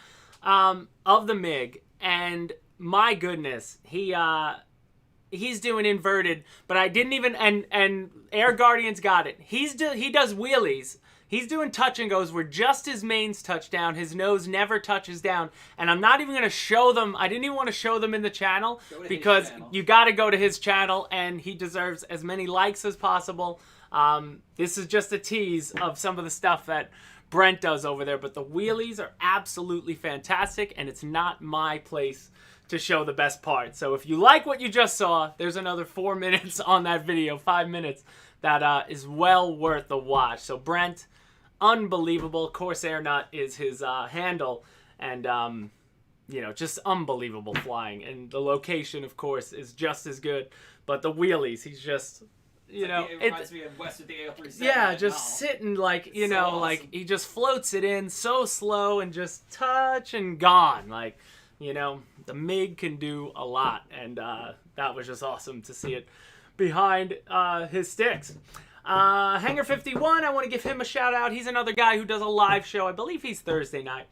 of the MiG. And my goodness, he's doing inverted. But I didn't even... And Air Guardians got it. He does wheelies. He's doing touch and goes where just his mains touch down. His nose never touches down. And I'm not even going to show them. I didn't even want to show them in the channel because you got to go to his channel and he deserves as many likes as possible. This is just a tease of some of the stuff that Brent does over there. But the wheelies are absolutely fantastic and it's not my place to show the best part. So if you like what you just saw, there's another 4 minutes on that video, 5 minutes, that is well worth the watch. So Brent... unbelievable. Corsair Nut is his handle, and just unbelievable flying. And the location, of course, is just as good. But the wheelies, he's just, it reminds me of West with the AL-37. Yeah, just sitting like, awesome. Like he just floats it in so slow and just touch and gone. Like You know, the MiG can do a lot, and that was just awesome to see it behind his sticks. Hangar 51, I want to give him a shout out. He's another guy who does a live show. I believe he's Thursday night.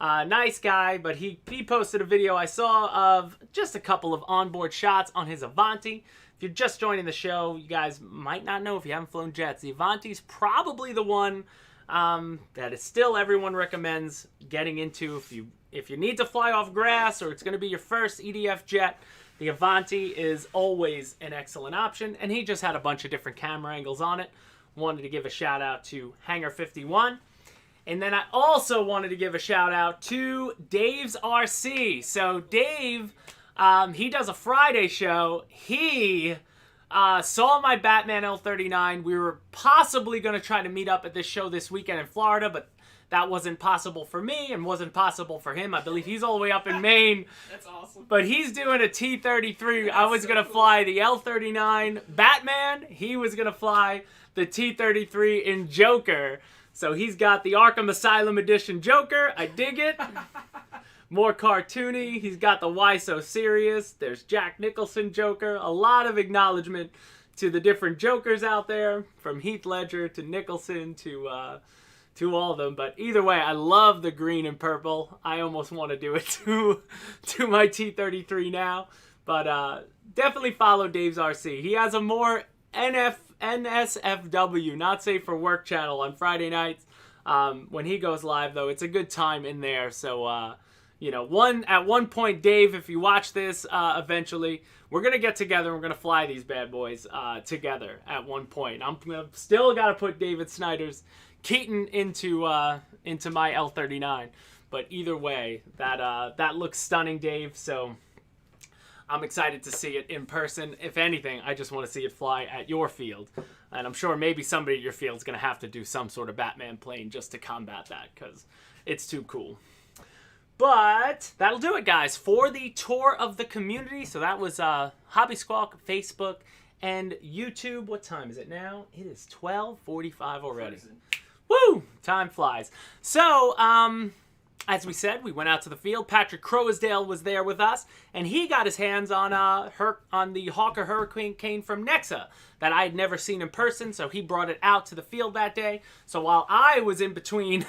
Nice guy, but he posted a video I saw of just a couple of onboard shots on his Avanti. If you're just joining the show, you guys might not know if you haven't flown jets. The Avanti's probably the one that is still everyone recommends getting into if you need to fly off grass or it's going to be your first EDF jet. The Avanti is always an excellent option, and he just had a bunch of different camera angles on it. Wanted to give a shout out to Hangar 51. And then I also wanted to give a shout out to Dave's RC. So Dave, he does a Friday show. He saw my Batman L39. We were possibly going to try to meet up at this show this weekend in Florida, but that wasn't possible for me and wasn't possible for him. I believe he's all the way up in Maine. That's awesome. But he's doing a T-33. I was going to fly the L39 Batman. He was going to fly the T-33 in Joker. So he's got the Arkham Asylum Edition Joker. I dig it. More cartoony. He's got the Why So Serious. There's Jack Nicholson Joker. A lot of acknowledgement to the different Jokers out there, from Heath Ledger to Nicholson to all of them. But either way, I love the green and purple. I almost want to do it to my T-33 now. But definitely follow Dave's RC. He has a more NSFW, not safe for work channel on Friday nights. When he goes live, though, it's a good time in there. So, you know, at one point, Dave, if you watch this eventually, we're going to get together and we're going to fly these bad boys together at one point. I'm still got to put David Snyder's Keaton into my L39. But either way, that looks stunning, Dave. So I'm excited to see it in person. If anything, I just want to see it fly at your field. And I'm sure maybe somebody at your field is going to have to do some sort of Batman plane just to combat that, because it's too cool. But that'll do it, guys, for the tour of the community. So that was Hobby Squawk, Facebook, and YouTube. What time is it now? It is 12:45 already. Woo! Time flies. So, as we said, we went out to the field. Patrick Croasdale was there with us, and he got his hands on the Hawker Hurricane from Nexa that I had never seen in person, so he brought it out to the field that day. So while I was in between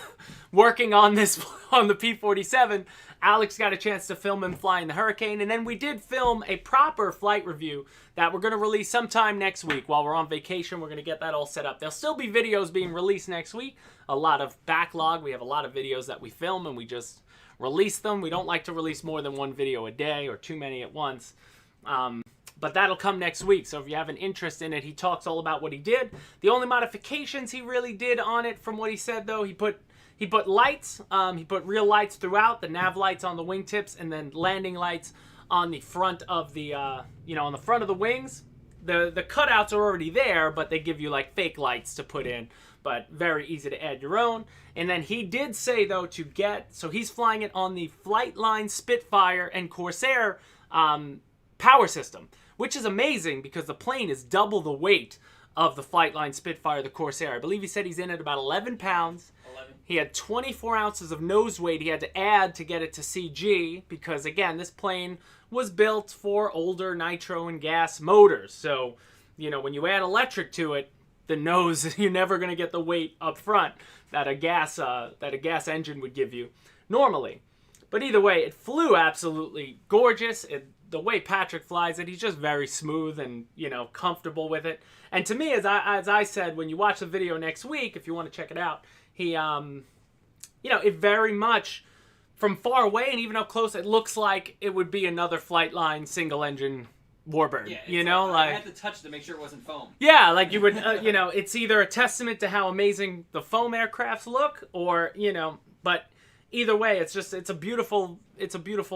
working on the P-47, Alex got a chance to film him flying the Hurricane, and then we did film a proper flight review that we're going to release sometime next week. While we're on vacation, we're going to get that all set up. There'll still be videos being released next week. A lot of backlog. We have a lot of videos that we film and we just release them. We don't like to release more than one video a day or too many at once. But that'll come next week. So if you have an interest in it, he talks all about what he did. The only modifications he really did on it, from what he said, though, he put lights. He put real lights throughout, the nav lights on the wingtips, and then landing lights on the front of the, on the front of the wings. The cutouts are already there, but they give you like fake lights to put in. But very easy to add your own. And then he did say, though, so he's flying it on the Flightline Spitfire and Corsair power system, which is amazing because the plane is double the weight of the Flightline Spitfire, the Corsair. I believe he said he's in at about 11 pounds. 11. He had 24 ounces of nose weight he had to add to get it to CG because, again, this plane was built for older nitro and gas motors. So, when you add electric to it, the nose, you're never going to get the weight up front that a gas engine would give you normally. But either way, it flew absolutely gorgeous. The way Patrick flies it, he's just very smooth and, comfortable with it. And to me, as I said, when you watch the video next week, if you want to check it out, he, it very much, from far away and even up close, it looks like it would be another Flightline single-engine Warbird, Yeah, I had to touch to make sure it wasn't foam. Yeah, like you would, it's either a testament to how amazing the foam aircrafts look, or, but either way, it's a beautiful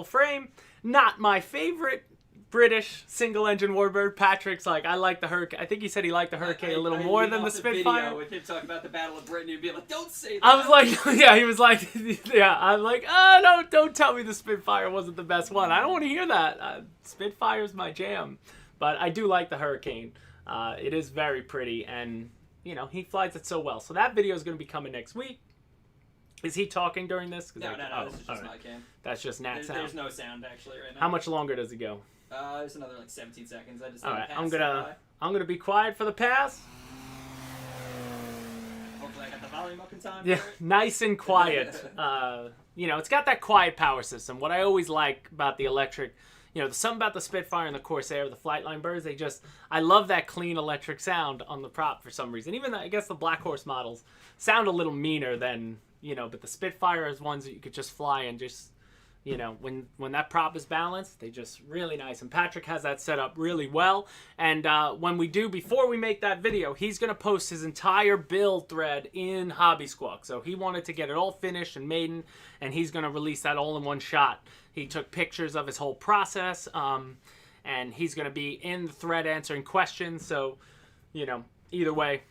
frame. Not my favorite British single-engine Warbird. Patrick's like, I like the Hurricane. I think he said he liked the Hurricane a little more than the Spitfire. Video with him talking about the Battle of Britain, he'd be like, "Don't say that." I was like, yeah, he was like, yeah. I'm like, oh, don't tell me the Spitfire wasn't the best one. I don't want to hear that. Spitfire's my jam, but I do like the Hurricane. It is very pretty, and he flies it so well. So that video is going to be coming next week. Is he talking during this? No, this is just alright. my cam. That's just Nat sound. There's no sound actually right now. How much longer does it go? There's another like 17 seconds. I just All right, pass I'm gonna be quiet for the pass. Hopefully I got the volume up in time. Yeah, for it. nice and quiet. You know, it's got that quiet power system. What I always like about the electric, you know, there's something about the Spitfire and the Corsair, the Flightline birds. I love that clean electric sound on the prop for some reason. Even I guess the Black Horse models sound a little meaner than, you know, but the Spitfire is ones that you could just fly and just, you know, when that prop is balanced, they just really nice. And Patrick has that set up really well. And before we make that video, he's going to post his entire build thread in Hobby Squawk. So he wanted to get it all finished in Maiden, and he's going to release that all in one shot. He took pictures of his whole process, and he's going to be in the thread answering questions. So, you know, either way,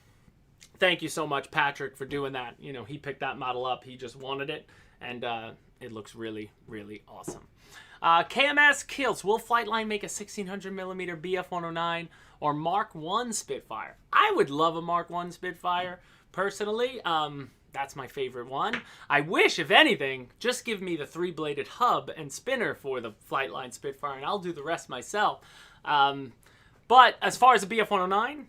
thank you so much, Patrick, for doing that. You know, he picked that model up. He just wanted it, and it looks really, really awesome. KMS Kills. Will Flightline make a 1600mm BF-109 or Mark 1 Spitfire? I would love a Mark 1 Spitfire, personally. That's my favorite one. I wish, if anything, just give me the 3-bladed hub and spinner for the Flightline Spitfire, and I'll do the rest myself. But as far as the BF-109,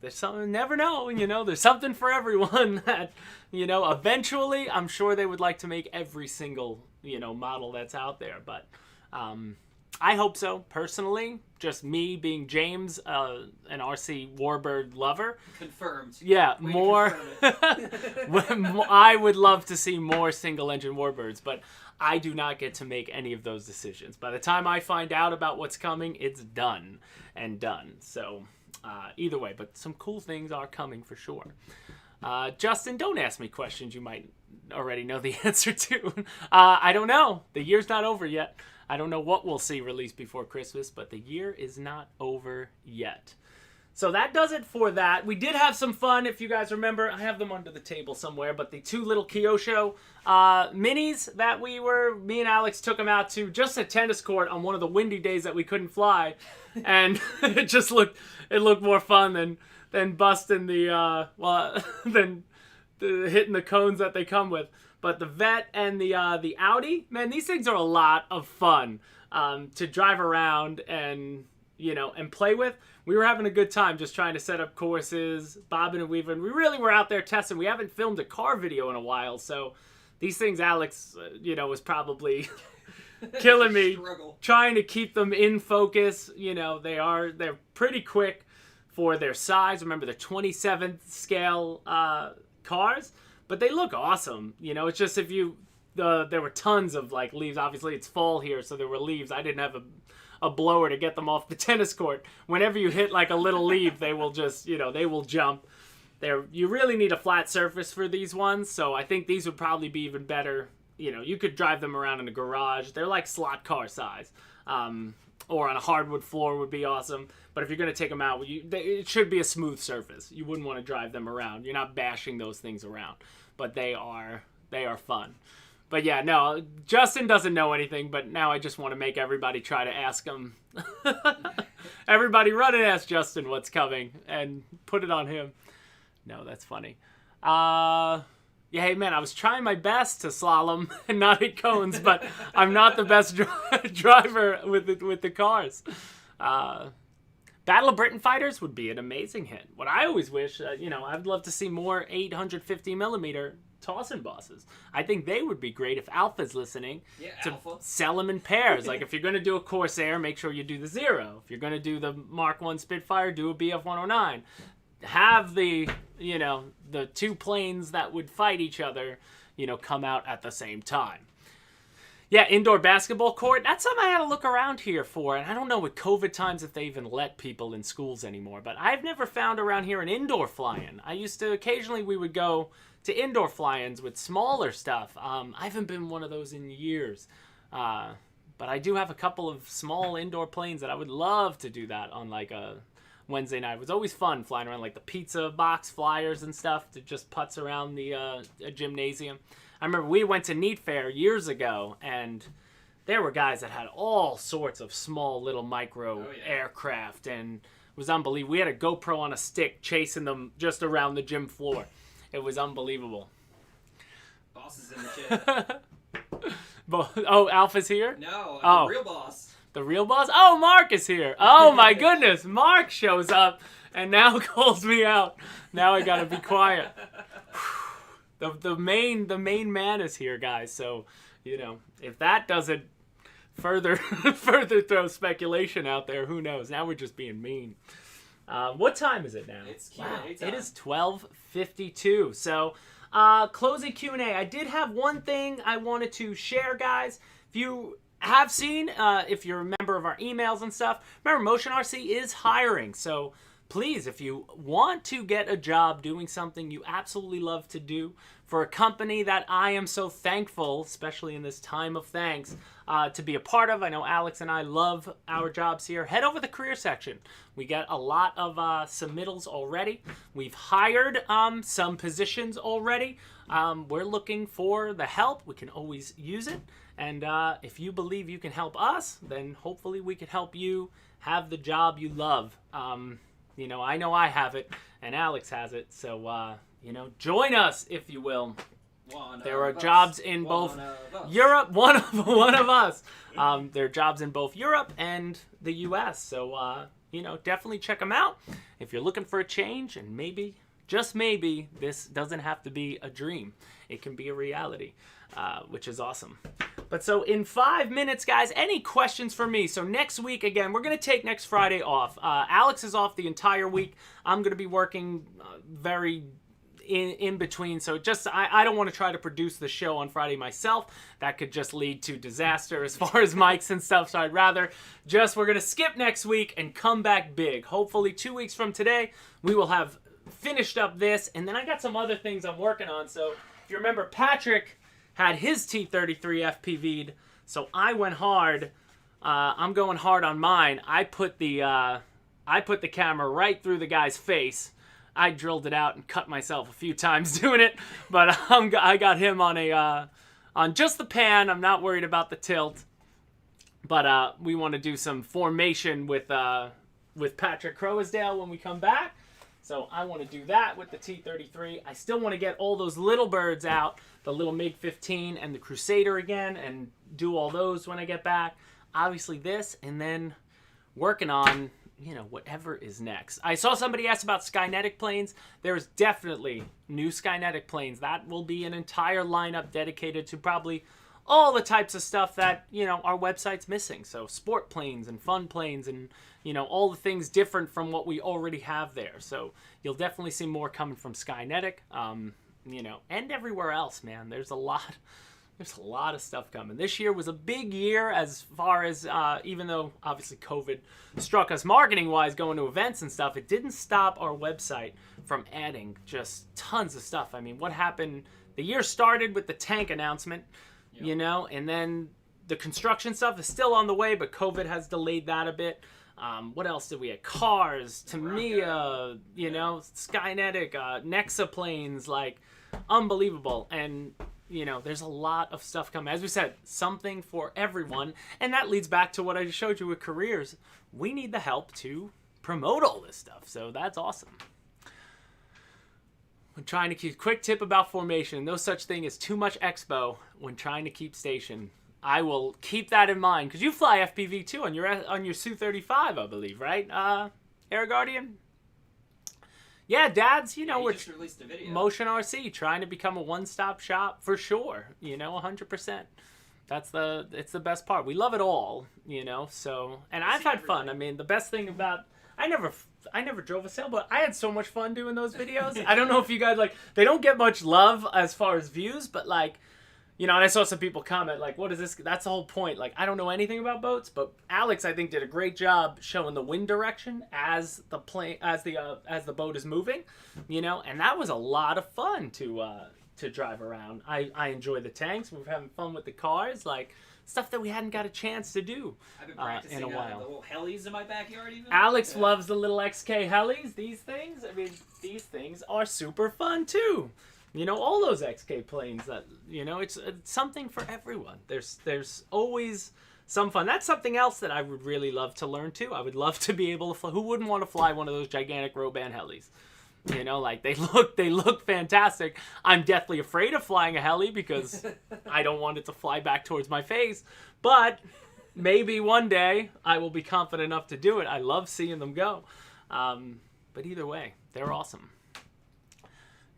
there's something, never know, you know, there's something for everyone that, you know, eventually I'm sure they would like to make every single, you know, model that's out there. But I hope so, personally. Just me being James, an RC Warbird lover. Confirmed. Yeah, Way to more. confirm it. I would love to see more single-engine Warbirds, but I do not get to make any of those decisions. By the time I find out about what's coming, it's done and done. So either way, but some cool things are coming for sure. Justin, don't ask me questions you might already know the answer to. I don't know. The year's not over yet. I don't know what we'll see released before Christmas, but the year is not over yet. So that does it for that. We did have some fun, if you guys remember. I have them under the table somewhere, but the two little Kyosho minis that me and Alex took them out to just a tennis court on one of the windy days that we couldn't fly. And it just looked more fun than busting than hitting the cones that they come with. But the Vet and the Audi, man, these things are a lot of fun to drive around and, you know, and play with. We were having a good time just trying to set up courses, bobbing and weaving. We really were out there testing. We haven't filmed a car video in a while, so these things, Alex, you know, was probably killing me trying to keep them in focus. You know, they're pretty quick for their size. Remember, the 27th scale cars. But they look awesome. You know, it's just there were tons of, like, leaves. Obviously, it's fall here, so there were leaves. I didn't have a blower to get them off the tennis court. Whenever you hit, like, a little leaf, they will just, you know, they will jump. You really need a flat surface for these ones, so I think these would probably be even better. You know, you could drive them around in a garage. They're like slot car size. Or on a hardwood floor would be awesome. But if you're going to take them out, it should be a smooth surface. You wouldn't want to drive them around. You're not bashing those things around. But they are fun. But yeah, no, Justin doesn't know anything, but now I just want to make everybody try to ask him. Everybody run and ask Justin what's coming and put it on him. No, that's funny. Yeah, hey man, I was trying my best to slalom and not hit cones, but I'm not the best driver with the cars. Battle of Britain fighters would be an amazing hit. What I always wish, you know, I'd love to see more 850mm toss-in bosses. I think they would be great if Alpha's listening to Alpha. Sell them in pairs. Like, if you're going to do a Corsair, make sure you do the Zero. If you're going to do the Mark 1 Spitfire, do a BF-109. Have the, you know, the two planes that would fight each other, you know, come out at the same time. Yeah, indoor basketball court. That's something I had to look around here for. And I don't know with COVID times if they even let people in schools anymore. But I've never found around here an indoor fly-in. I used to, occasionally we would go to indoor fly-ins with smaller stuff. I haven't been one of those in years. But I do have a couple of small indoor planes that I would love to do that on like a Wednesday night. It was always fun flying around like the pizza box flyers and stuff to just putz around the gymnasium. I remember we went to Neat Fair years ago, and there were guys that had all sorts of small little micro aircraft, and it was unbelievable. We had a GoPro on a stick chasing them just around the gym floor. It was unbelievable. Boss is in the chat. Oh, Alpha's here? No, Oh. the real boss. The real boss? Oh, Mark is here. Oh, my goodness. Mark shows up and now calls me out. Now I got to be quiet. The main man is here, guys. So, you know, if that doesn't further throw speculation out there, who knows? Now we're just being mean. What time is it now? It's Q&A time. It is 12:52. So, closing Q&A. I did have one thing I wanted to share, guys. If you have seen, if you're a member of our emails and stuff, remember Motion RC is hiring. So please, if you want to get a job doing something you absolutely love to do for a company that I am so thankful, especially in this time of thanks, to be a part of. I know Alex and I love our jobs here. Head over the career section. We got a lot of submittals already. We've hired some positions already. We're looking for the help. We can always use it. And if you believe you can help us, then hopefully we can help you have the job you love. You know I have it, and Alex has it. So, you know, join us, if you will. There are jobs in both Europe. One of us. There are jobs in both Europe and the U.S. So, you know, definitely check them out if you're looking for a change. And maybe, just maybe, this doesn't have to be a dream. It can be a reality, which is awesome. But so in 5 minutes, guys, any questions for me? So next week, again, we're going to take next Friday off. Alex is off the entire week. I'm going to be working very in between. So just I don't want to try to produce the show on Friday myself. That could just lead to disaster as far as mics and stuff. So I'd rather we're going to skip next week and come back big. Hopefully 2 weeks from today, we will have finished up this. And then I got some other things I'm working on. So if you remember, Patrick had his T-33 FPV'd, so I went hard. I'm going hard on mine. I put the camera right through the guy's face. I drilled it out and cut myself a few times doing it, but I got him on just the pan. I'm not worried about the tilt, but we want to do some formation with Patrick Croasdale when we come back. So I want to do that with the T-33. I still want to get all those little birds out, the little MiG-15 and the Crusader again, and do all those when I get back. Obviously this, and then working on, you know, whatever is next. I saw somebody ask about Skynetic planes. There's definitely new Skynetic planes. That will be an entire lineup dedicated to probably all the types of stuff that, you know, our website's missing. So sport planes and fun planes and, you know, all the things different from what we already have there. So you'll definitely see more coming from Skynetic, you know, and everywhere else, man. There's a lot of stuff coming. This year was a big year as far as, even though obviously COVID struck us marketing-wise going to events and stuff, it didn't stop our website from adding just tons of stuff. I mean, what happened? The year started with the tank announcement, you know, and then the construction stuff is still on the way, but COVID has delayed that a bit. What else did we have? Cars, Tamiya, you know, Skynetic, Nexa planes, like, unbelievable. And, you know, there's a lot of stuff coming. As we said, something for everyone. And that leads back to what I just showed you with careers. We need the help to promote all this stuff. So that's awesome. When trying to keep, quick tip about formation, no such thing as too much expo when trying to keep station. I will keep that in mind, because you fly FPV too on your Su-35, I believe, right? Air Guardian? Yeah, Dads, you know, we're just released a video. Motion RC, trying to become a one-stop shop for sure, you know, 100%. It's the best part. We love it all, you know, so, and I've had fun. I mean, the best thing about, I never drove a sailboat. I had so much fun doing those videos. I don't know if you guys, like, they don't get much love as far as views, but, like, you know, and I saw some people comment, like, what is this? That's the whole point. Like, I don't know anything about boats, but Alex, I think, did a great job showing the wind direction as the plane, as the boat is moving, you know, and that was a lot of fun to drive around. I enjoy the tanks. We're having fun with the cars, like, stuff that we hadn't got a chance to do I've been practicing in a while. the little helis in my backyard even. Alex loves the little XK helis. These things, I mean, these things are super fun too. You know, all those XK planes that, you know, it's something for everyone. There's always some fun. That's something else that I would really love to learn too. I would love to be able to fly. Who wouldn't want to fly one of those gigantic Roban helis? You know, like they look fantastic. I'm deathly afraid of flying a heli because I don't want it to fly back towards my face. But maybe one day I will be confident enough to do it. I love seeing them go. But either way, they're awesome.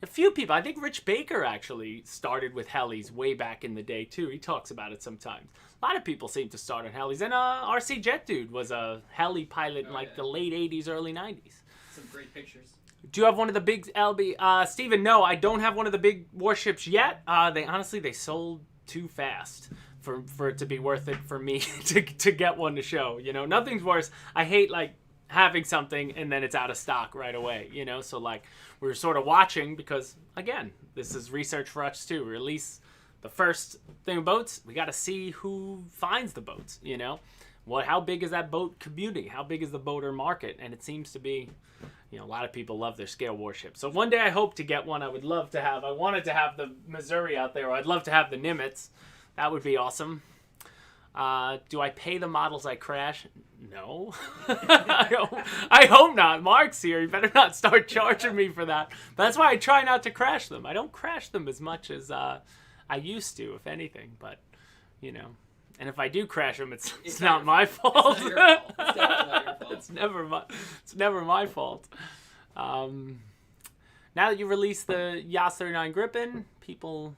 A few people, I think Rich Baker actually started with helis way back in the day too. He talks about it sometimes. A lot of people seem to start on helis. And RC Jet Dude was a heli pilot in like the late 80s, early 90s. Some great pictures. Do you have one of the big LB? Steven, no, I don't have one of the big warships yet. They sold too fast for it to be worth it for me to get one to show. You know, nothing's worse. I hate like having something and then it's out of stock right away. You know, so like we were sort of watching because again, this is research for us too. Release the first thing of boats. We got to see who finds the boats. You know, how big is that boat community? How big is the boater market? And it seems to be. You know, a lot of people love their scale warships. So one day I hope to get one. I wanted to have the Missouri out there, or I'd love to have the Nimitz. That would be awesome. Do I pay the models I crash? No. I hope not. Mark's here. You better not start charging me for that. But that's why I try not to crash them. I don't crash them as much as I used to, if anything. But, you know. And if I do crash them, it's not my fault. It's not your fault. It's definitely not your fault. It's never my fault. Now that you released the Yas 39 Gripen, people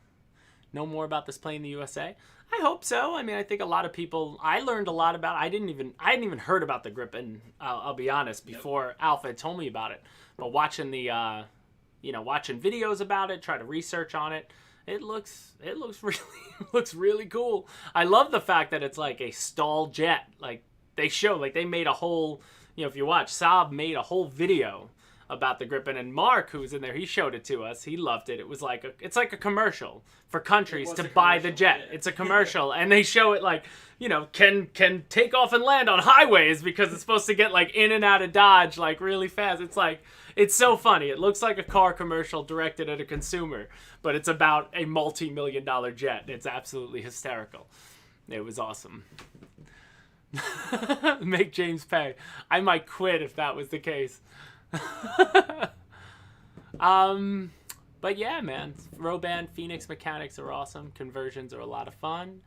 know more about this plane in the USA. I hope so. I mean, I think a lot of people. I learned a lot about. I hadn't even heard about the Gripen. I'll be honest. Before Alpha had told me about it, but watching watching videos about it, try to research on it. It looks really cool. I love the fact that it's like a stall jet. Like they made a whole, if you watch, Saab made a whole video about the Gripen, and Mark, who was in there, he showed it to us. He loved it. It was like it's like a commercial for countries to buy the jet. Yeah. It's a commercial, and they show it like, can take off and land on highways because it's supposed to get like in and out of Dodge like really fast. It's so funny. It looks like a car commercial directed at a consumer, but it's about a multi-million-dollar jet. It's absolutely hysterical. It was awesome. Make James pay. I might quit if that was the case. But yeah, man. Roban, Phoenix mechanics are awesome. Conversions are a lot of fun.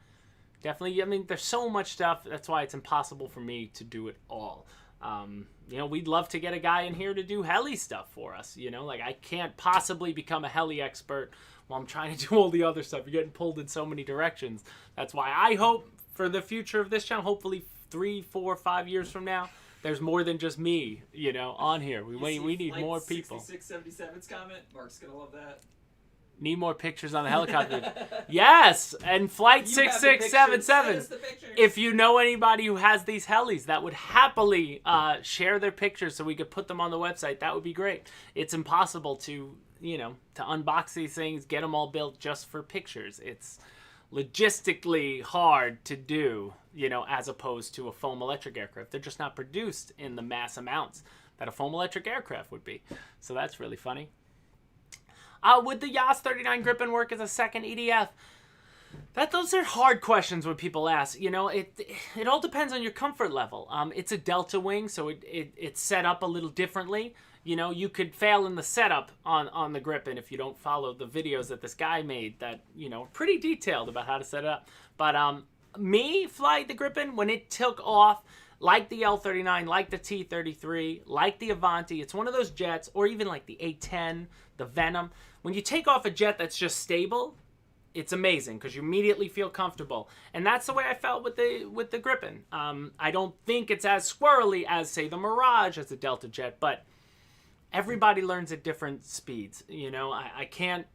Definitely, I mean, there's so much stuff. That's why it's impossible for me to do it all. We'd love to get a guy in here to do heli stuff for us. Like I can't possibly become a heli expert while I'm trying to do all the other stuff. You're getting pulled in so many directions. That's why I hope for the future of this channel, hopefully 3, 4, 5 years from now, there's more than just me, on here. We need more people. 6677's comment. Mark's gonna love that. Need more pictures on the helicopter. Yes, and Flight 6677. If you know anybody who has these helis that would happily share their pictures so we could put them on the website, that would be great. It's impossible to unbox these things, get them all built just for pictures. It's logistically hard to do, as opposed to a foam electric aircraft. They're just not produced in the mass amounts that a foam electric aircraft would be. So that's really funny. Would the Yas 39 Gripen work as a second EDF? Those are hard questions when people ask. It all depends on your comfort level. It's a delta wing, so it's set up a little differently. You could fail in the setup on the Gripen if you don't follow the videos that this guy made that, pretty detailed about how to set it up. But me flying the Gripen, when it took off, like the L-39, like the T-33, like the Avanti, it's one of those jets, or even like the A-10, the Venom. When you take off a jet that's just stable, it's amazing because you immediately feel comfortable. And that's the way I felt with the Gripen. I don't think it's as squirrely as, say, the Mirage as a Delta jet, but everybody learns at different speeds. I can't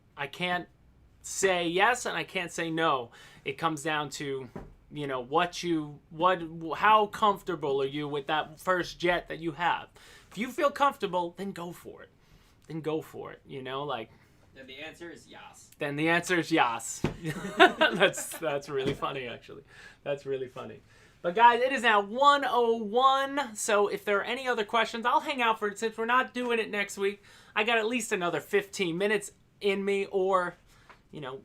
say yes and I can't say no. It comes down to, how comfortable are you with that first jet that you have? If you feel comfortable, then go for it. Then the answer is yes. Then the answer is yes. That's really funny, actually. That's really funny. But guys, it is now 1:01. So if there are any other questions, I'll hang out for it. Since we're not doing it next week, I got at least another 15 minutes in me, or,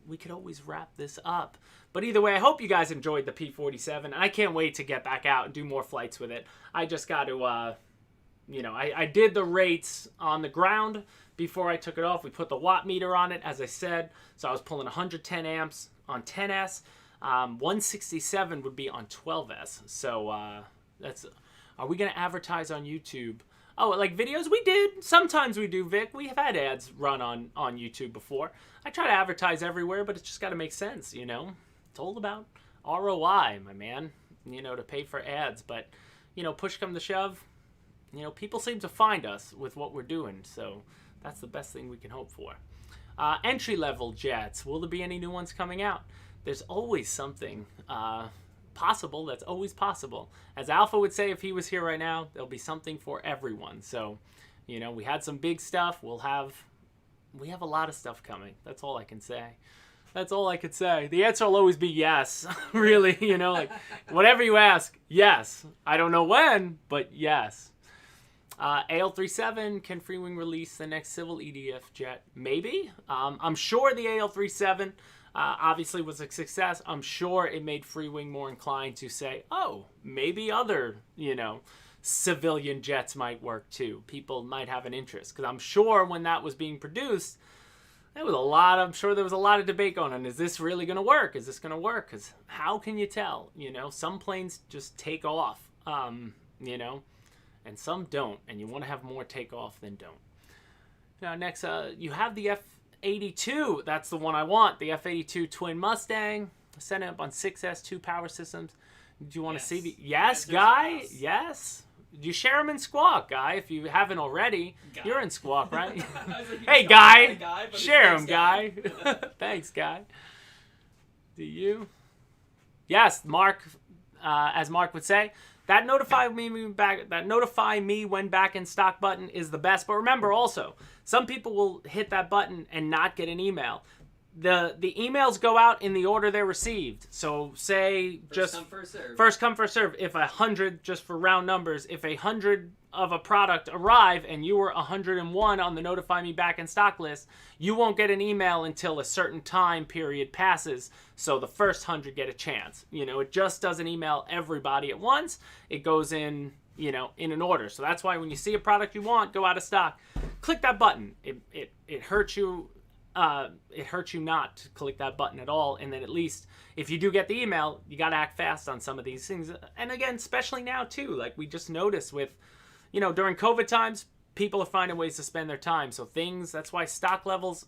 we could always wrap this up. But either way, I hope you guys enjoyed the P-47. I can't wait to get back out and do more flights with it. I just got to, I did the rates on the ground before I took it off. We put the watt meter on it, as I said. So I was pulling 110 amps on 10S. 167 would be on 12S. So that's... Are we going to advertise on YouTube? Oh, like videos? We did. Sometimes we do, Vic. We have had ads run on YouTube before. I try to advertise everywhere, but it's just got to make sense, you know? It's all about ROI, my man, you know, to pay for ads. But, you know, push come to shove, you know, people seem to find us with what we're doing. So that's the best thing we can hope for. Entry-level jets. Will there be any new ones coming out? There's always something possible. That's always possible. As Alpha would say if he was here right now, there'll be something for everyone. So, you know, we had some big stuff. We have a lot of stuff coming. That's all I can say. That's all I could say. The answer will always be yes. Really, you know, like whatever you ask, yes. I don't know when, but yes. AL-37, can Freewing release the next civil EDF jet? Maybe. I'm sure the AL-37 obviously was a success. I'm sure it made Freewing more inclined to say, oh, maybe other, you know, civilian jets might work too. People might have an interest. Because I'm sure when that was being produced, I'm sure there was a lot of debate going on. Is this really going to work? Is this going to work? Because how can you tell? You know, some planes just take off, you know, and some don't. And you want to have more take off than don't. Now, next, you have the F-82. That's the one I want. The F-82 Twin Mustang. Set it up on 6S, 2 power systems. Do you want to see the... Yes, Guy? Yes. You share them in Squawk, Guy. If you haven't already, Guy. You're in Squawk, right? Like, hey, Guy. But Share them, Guy. Thanks, Guy. Do you? Yes, Mark, as Mark would say, that notify me when back in stock button is the best. But remember also, some people will hit that button and not get an email. The emails go out in the order they're received. So say first come, first serve. First come, first serve. If 100, just for round numbers, if 100 of a product arrive and you were 101 on the notify me back in stock list, you won't get an email until a certain time period passes. So the first 100 get a chance. You know, it just doesn't email everybody at once. It goes in, you know, in an order. So that's why when you see a product you want go out of stock, click that button. It hurts you. It hurts you not to click that button at all. And then at least if you do get the email, you got to act fast on some of these things. And again, especially now too, like we just noticed with, you know, during COVID times, people are finding ways to spend their time. So that's why stock levels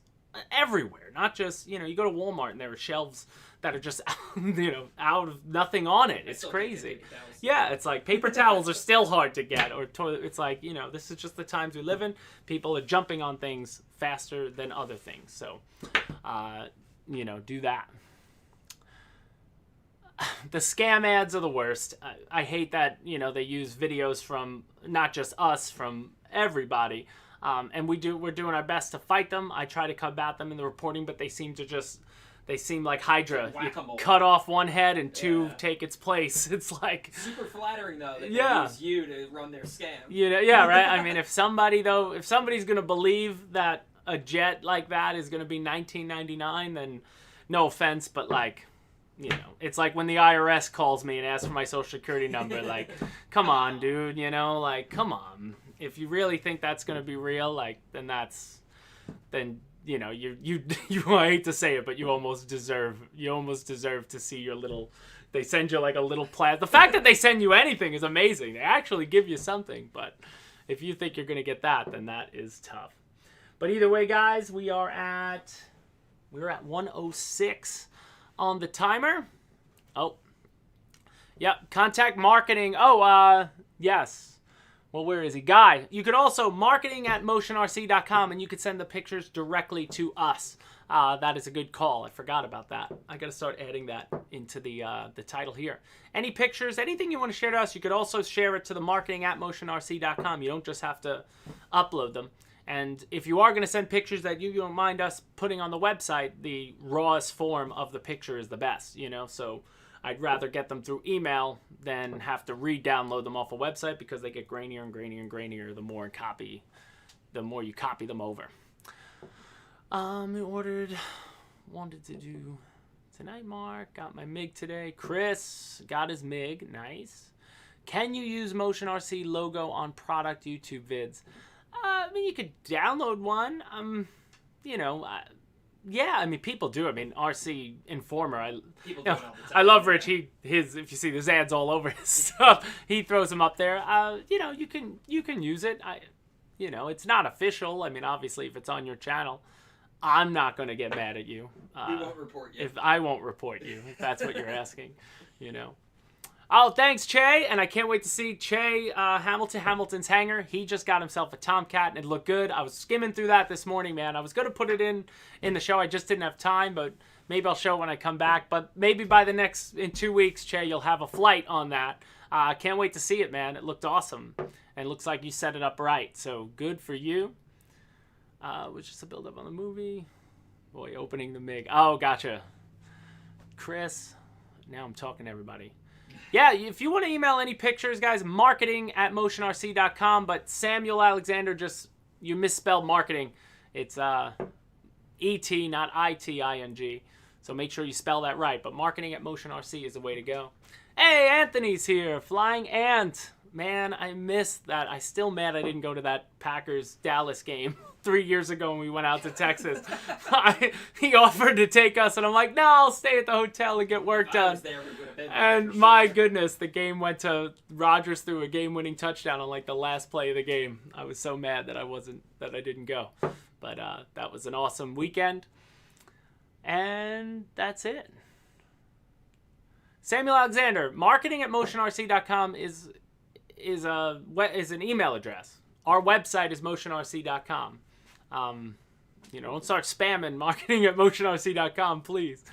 everywhere, not just, you know, you go to Walmart and there are shelves that are just, you know, out of nothing on it. It's crazy. Yeah, it's like paper towels are still hard to get, or it's like, you know, this is just the times we live in. People are jumping on things faster than other things. So, you know, do that. The scam ads are the worst. I hate that, you know, they use videos from not just us, from everybody. And we're doing our best to fight them. I try to combat them in the reporting, but they seem like Hydra. You cut off one head and two take its place. It's like super flattering though that they use you to run their scam. You know, yeah, right. I mean, if somebody's gonna believe that a jet like that is gonna be $19.99, then no offense, but like, you know, it's like when the IRS calls me and asks for my social security number. Like, come on, dude. You know, like, come on. If you really think that's gonna be real, like, then you know, you I hate to say it, but you almost deserve to see your little. They send you like a little plat. The fact that they send you anything is amazing. They actually give you something, but if you think you're gonna get that, then that is tough. But either way, guys, we're at 106 on the timer. Oh, yep. Contact marketing. Oh, yes. Well, where is he? Guy, you could also marketing@motionrc.com, and you could send the pictures directly to us. That is a good call. I forgot about that. I got to start adding that into the title here. Any pictures, anything you want to share to us, you could also share it to the marketing@motionrc.com. You don't just have to upload them. And if you are going to send pictures that you don't mind us putting on the website, the rawest form of the picture is the best, you know. So I'd rather get them through email than have to re-download them off a website, because they get grainier and grainier and grainier the more you copy them over. Wanted to do tonight, Mark. Got my MiG today. Chris got his MiG. Nice. Can you use Motion RC logo on product YouTube vids? I mean, you could download one. You know, yeah, I mean, people do. I mean, RC Informer. People do it all the time. I love Rich. If you see, there's ads all over his stuff. He throws them up there. You know, you can use it. You know, it's not official. I mean, obviously, if it's on your channel, I'm not going to get mad at you. We won't report you. If I won't report you, if that's what you're asking, you know. Oh, thanks, Che, and I can't wait to see Che Hamilton's hangar. He just got himself a Tomcat, and it looked good. I was skimming through that this morning, man. I was going to put it in the show. I just didn't have time, but maybe I'll show it when I come back. But maybe in 2 weeks, Che, you'll have a flight on that. I can't wait to see it, man. It looked awesome, and it looks like you set it up right. So good for you. Was just a build-up on the movie. Boy, opening the MiG. Oh, gotcha. Chris. Now I'm talking to everybody. Yeah, if you want to email any pictures, guys, marketing@motionrc.com. But Samuel Alexander, you misspelled marketing. It's E-T, not I-T-I-N-G. So make sure you spell that right. But marketing@motionrc is the way to go. Hey, Anthony's here. Flying Ant. Man, I missed that. I still mad I didn't go to that Packers-Dallas game 3 years ago when we went out to Texas. He offered to take us, and I'm like, no, I'll stay at the hotel and get work done. And my goodness, the game went to Rodgers threw a game-winning touchdown on like the last play of the game. I was so mad that I didn't go. But that was an awesome weekend. And that's it. Samuel Alexander, marketing@motionrc.com is an email address. Our website is motionrc.com. You know, don't start spamming marketing@motionrc.com, please.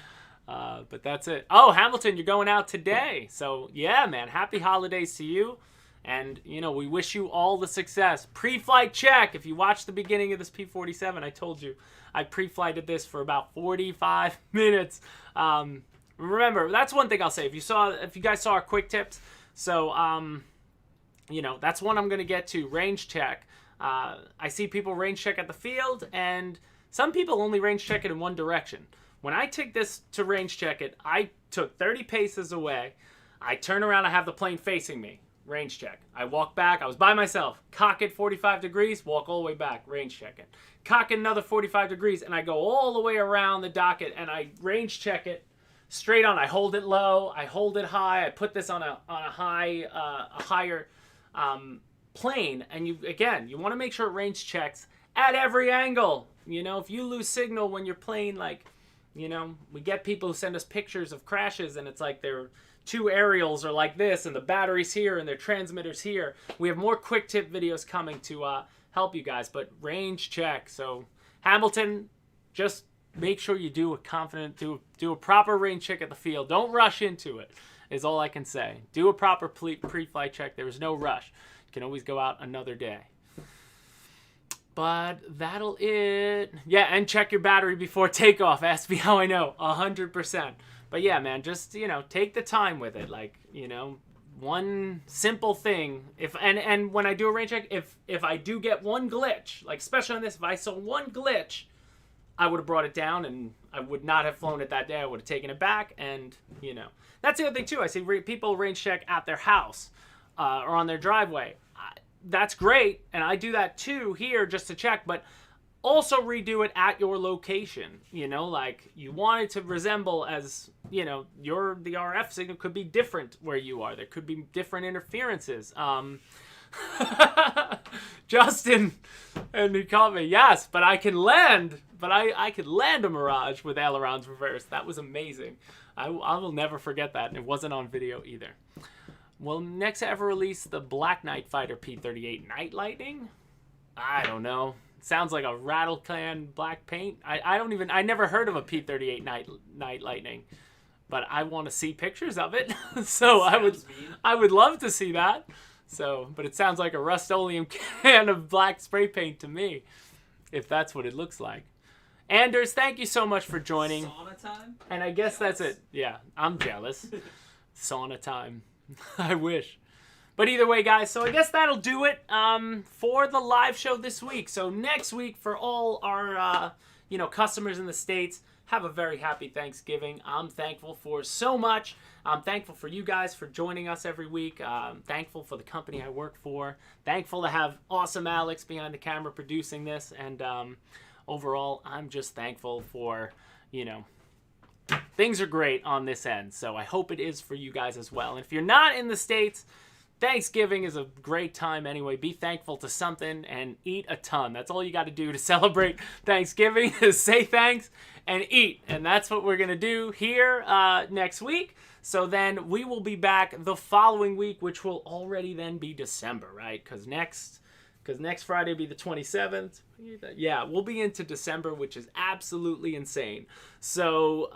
But that's it. Oh, Hamilton, you're going out today. So, yeah, man, happy holidays to you. And, you know, we wish you all the success. Pre-flight check. If you watched the beginning of this P-47, I told you I pre-flighted this for about 45 minutes. Remember, that's one thing I'll say. If you guys saw our quick tips, so, you know, that's one I'm going to get to, range check. I see people range check at the field, and some people only range check it in one direction. When I take this to range check it, I took 30 paces away. I turn around, I have the plane facing me. Range check. I walk back. I was by myself. Cock it 45 degrees, walk all the way back. Range check it. Cock it another 45 degrees, and I go all the way around the docket, and I range check it straight on. I hold it low. I hold it high. I put this on a higher plane, and you want to make sure it range checks at every angle. You know, if you lose signal when you're playing, like, you know, we get people who send us pictures of crashes, and it's like their two aerials are like this, and the battery's here, and their transmitter's here. We have more quick tip videos coming to help you guys, but range check. So Hamilton, just make sure you do a proper range check at the field. Don't rush into it, is all I can say. Do a proper pre-flight check. There is no rush. You can always go out another day. But that'll it. Yeah, and check your battery before takeoff. Ask me how I know. 100%. But yeah, man, just, you know, take the time with it. Like, you know, one simple thing. And when I do a range check, if I do get one glitch, like especially on this, if I saw one glitch, I would have brought it down, and I would not have flown it that day. I would have taken it back, and, you know. That's the other thing, too. I see people range check at their house or on their driveway. That's great, and I do that, too, here just to check, but also redo it at your location. You know, like, you want it to resemble as, you know, the RF signal could be different where you are. There could be different interferences. Justin, and he called me, yes, but I can land. But I could land a Mirage with ailerons reversed. That was amazing. I will never forget that, and it wasn't on video either. Will Nexa ever release the Black Knight Fighter P-38 Night Lightning? I don't know. Sounds like a rattle can black paint. I never heard of a P-38 Night Lightning, but I want to see pictures of it. So I would love to see that. So, but it sounds like a Rust-Oleum can of black spray paint to me, if that's what it looks like. Anders, thank you so much for joining. Sauna time? And I guess that's it. Yeah, I'm jealous. Sauna time. I wish. But either way, guys, so I guess that'll do it for the live show this week. So next week, for all our customers in the States have a very happy Thanksgiving. I'm thankful for so much. I'm thankful for you guys for joining us every week. I'm thankful for the company I work for. Thankful to have awesome Alex behind the camera producing this. And overall, I'm just thankful for, things are great on this end. So I hope it is for you guys as well. And if you're not in the States, Thanksgiving is a great time anyway. Be thankful to something and eat a ton. That's all you got to do to celebrate Thanksgiving is say thanks and eat. And that's what we're going to do here next week. So then we will be back the following week, which will already then be December, right? Because next Friday will be the 27th. Yeah, we'll be into December, which is absolutely insane. So,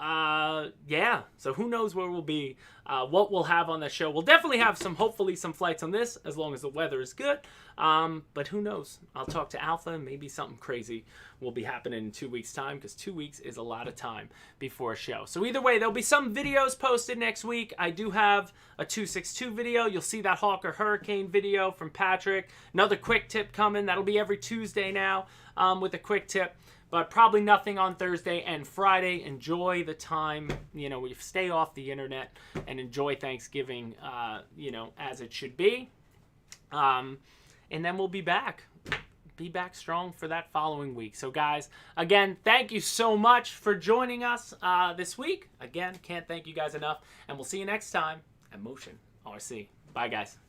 So who knows where we'll be, what we'll have on the show. We'll definitely have hopefully some flights on this, as long as the weather is good. But who knows? I'll talk to Alpha, and maybe something crazy will be happening in 2 weeks' time, because 2 weeks is a lot of time before a show. So either way, there'll be some videos posted next week. I do have a 262 video. You'll see that Hawker Hurricane video from Patrick. Another quick tip coming. That'll be every Tuesday now with a quick tip. But probably nothing on Thursday and Friday. Enjoy the time, we stay off the internet and enjoy Thanksgiving, as it should be. And then we'll be back. Be back strong for that following week. So, guys, again, thank you so much for joining us this week. Again, can't thank you guys enough. And we'll see you next time at Motion RC. Bye, guys.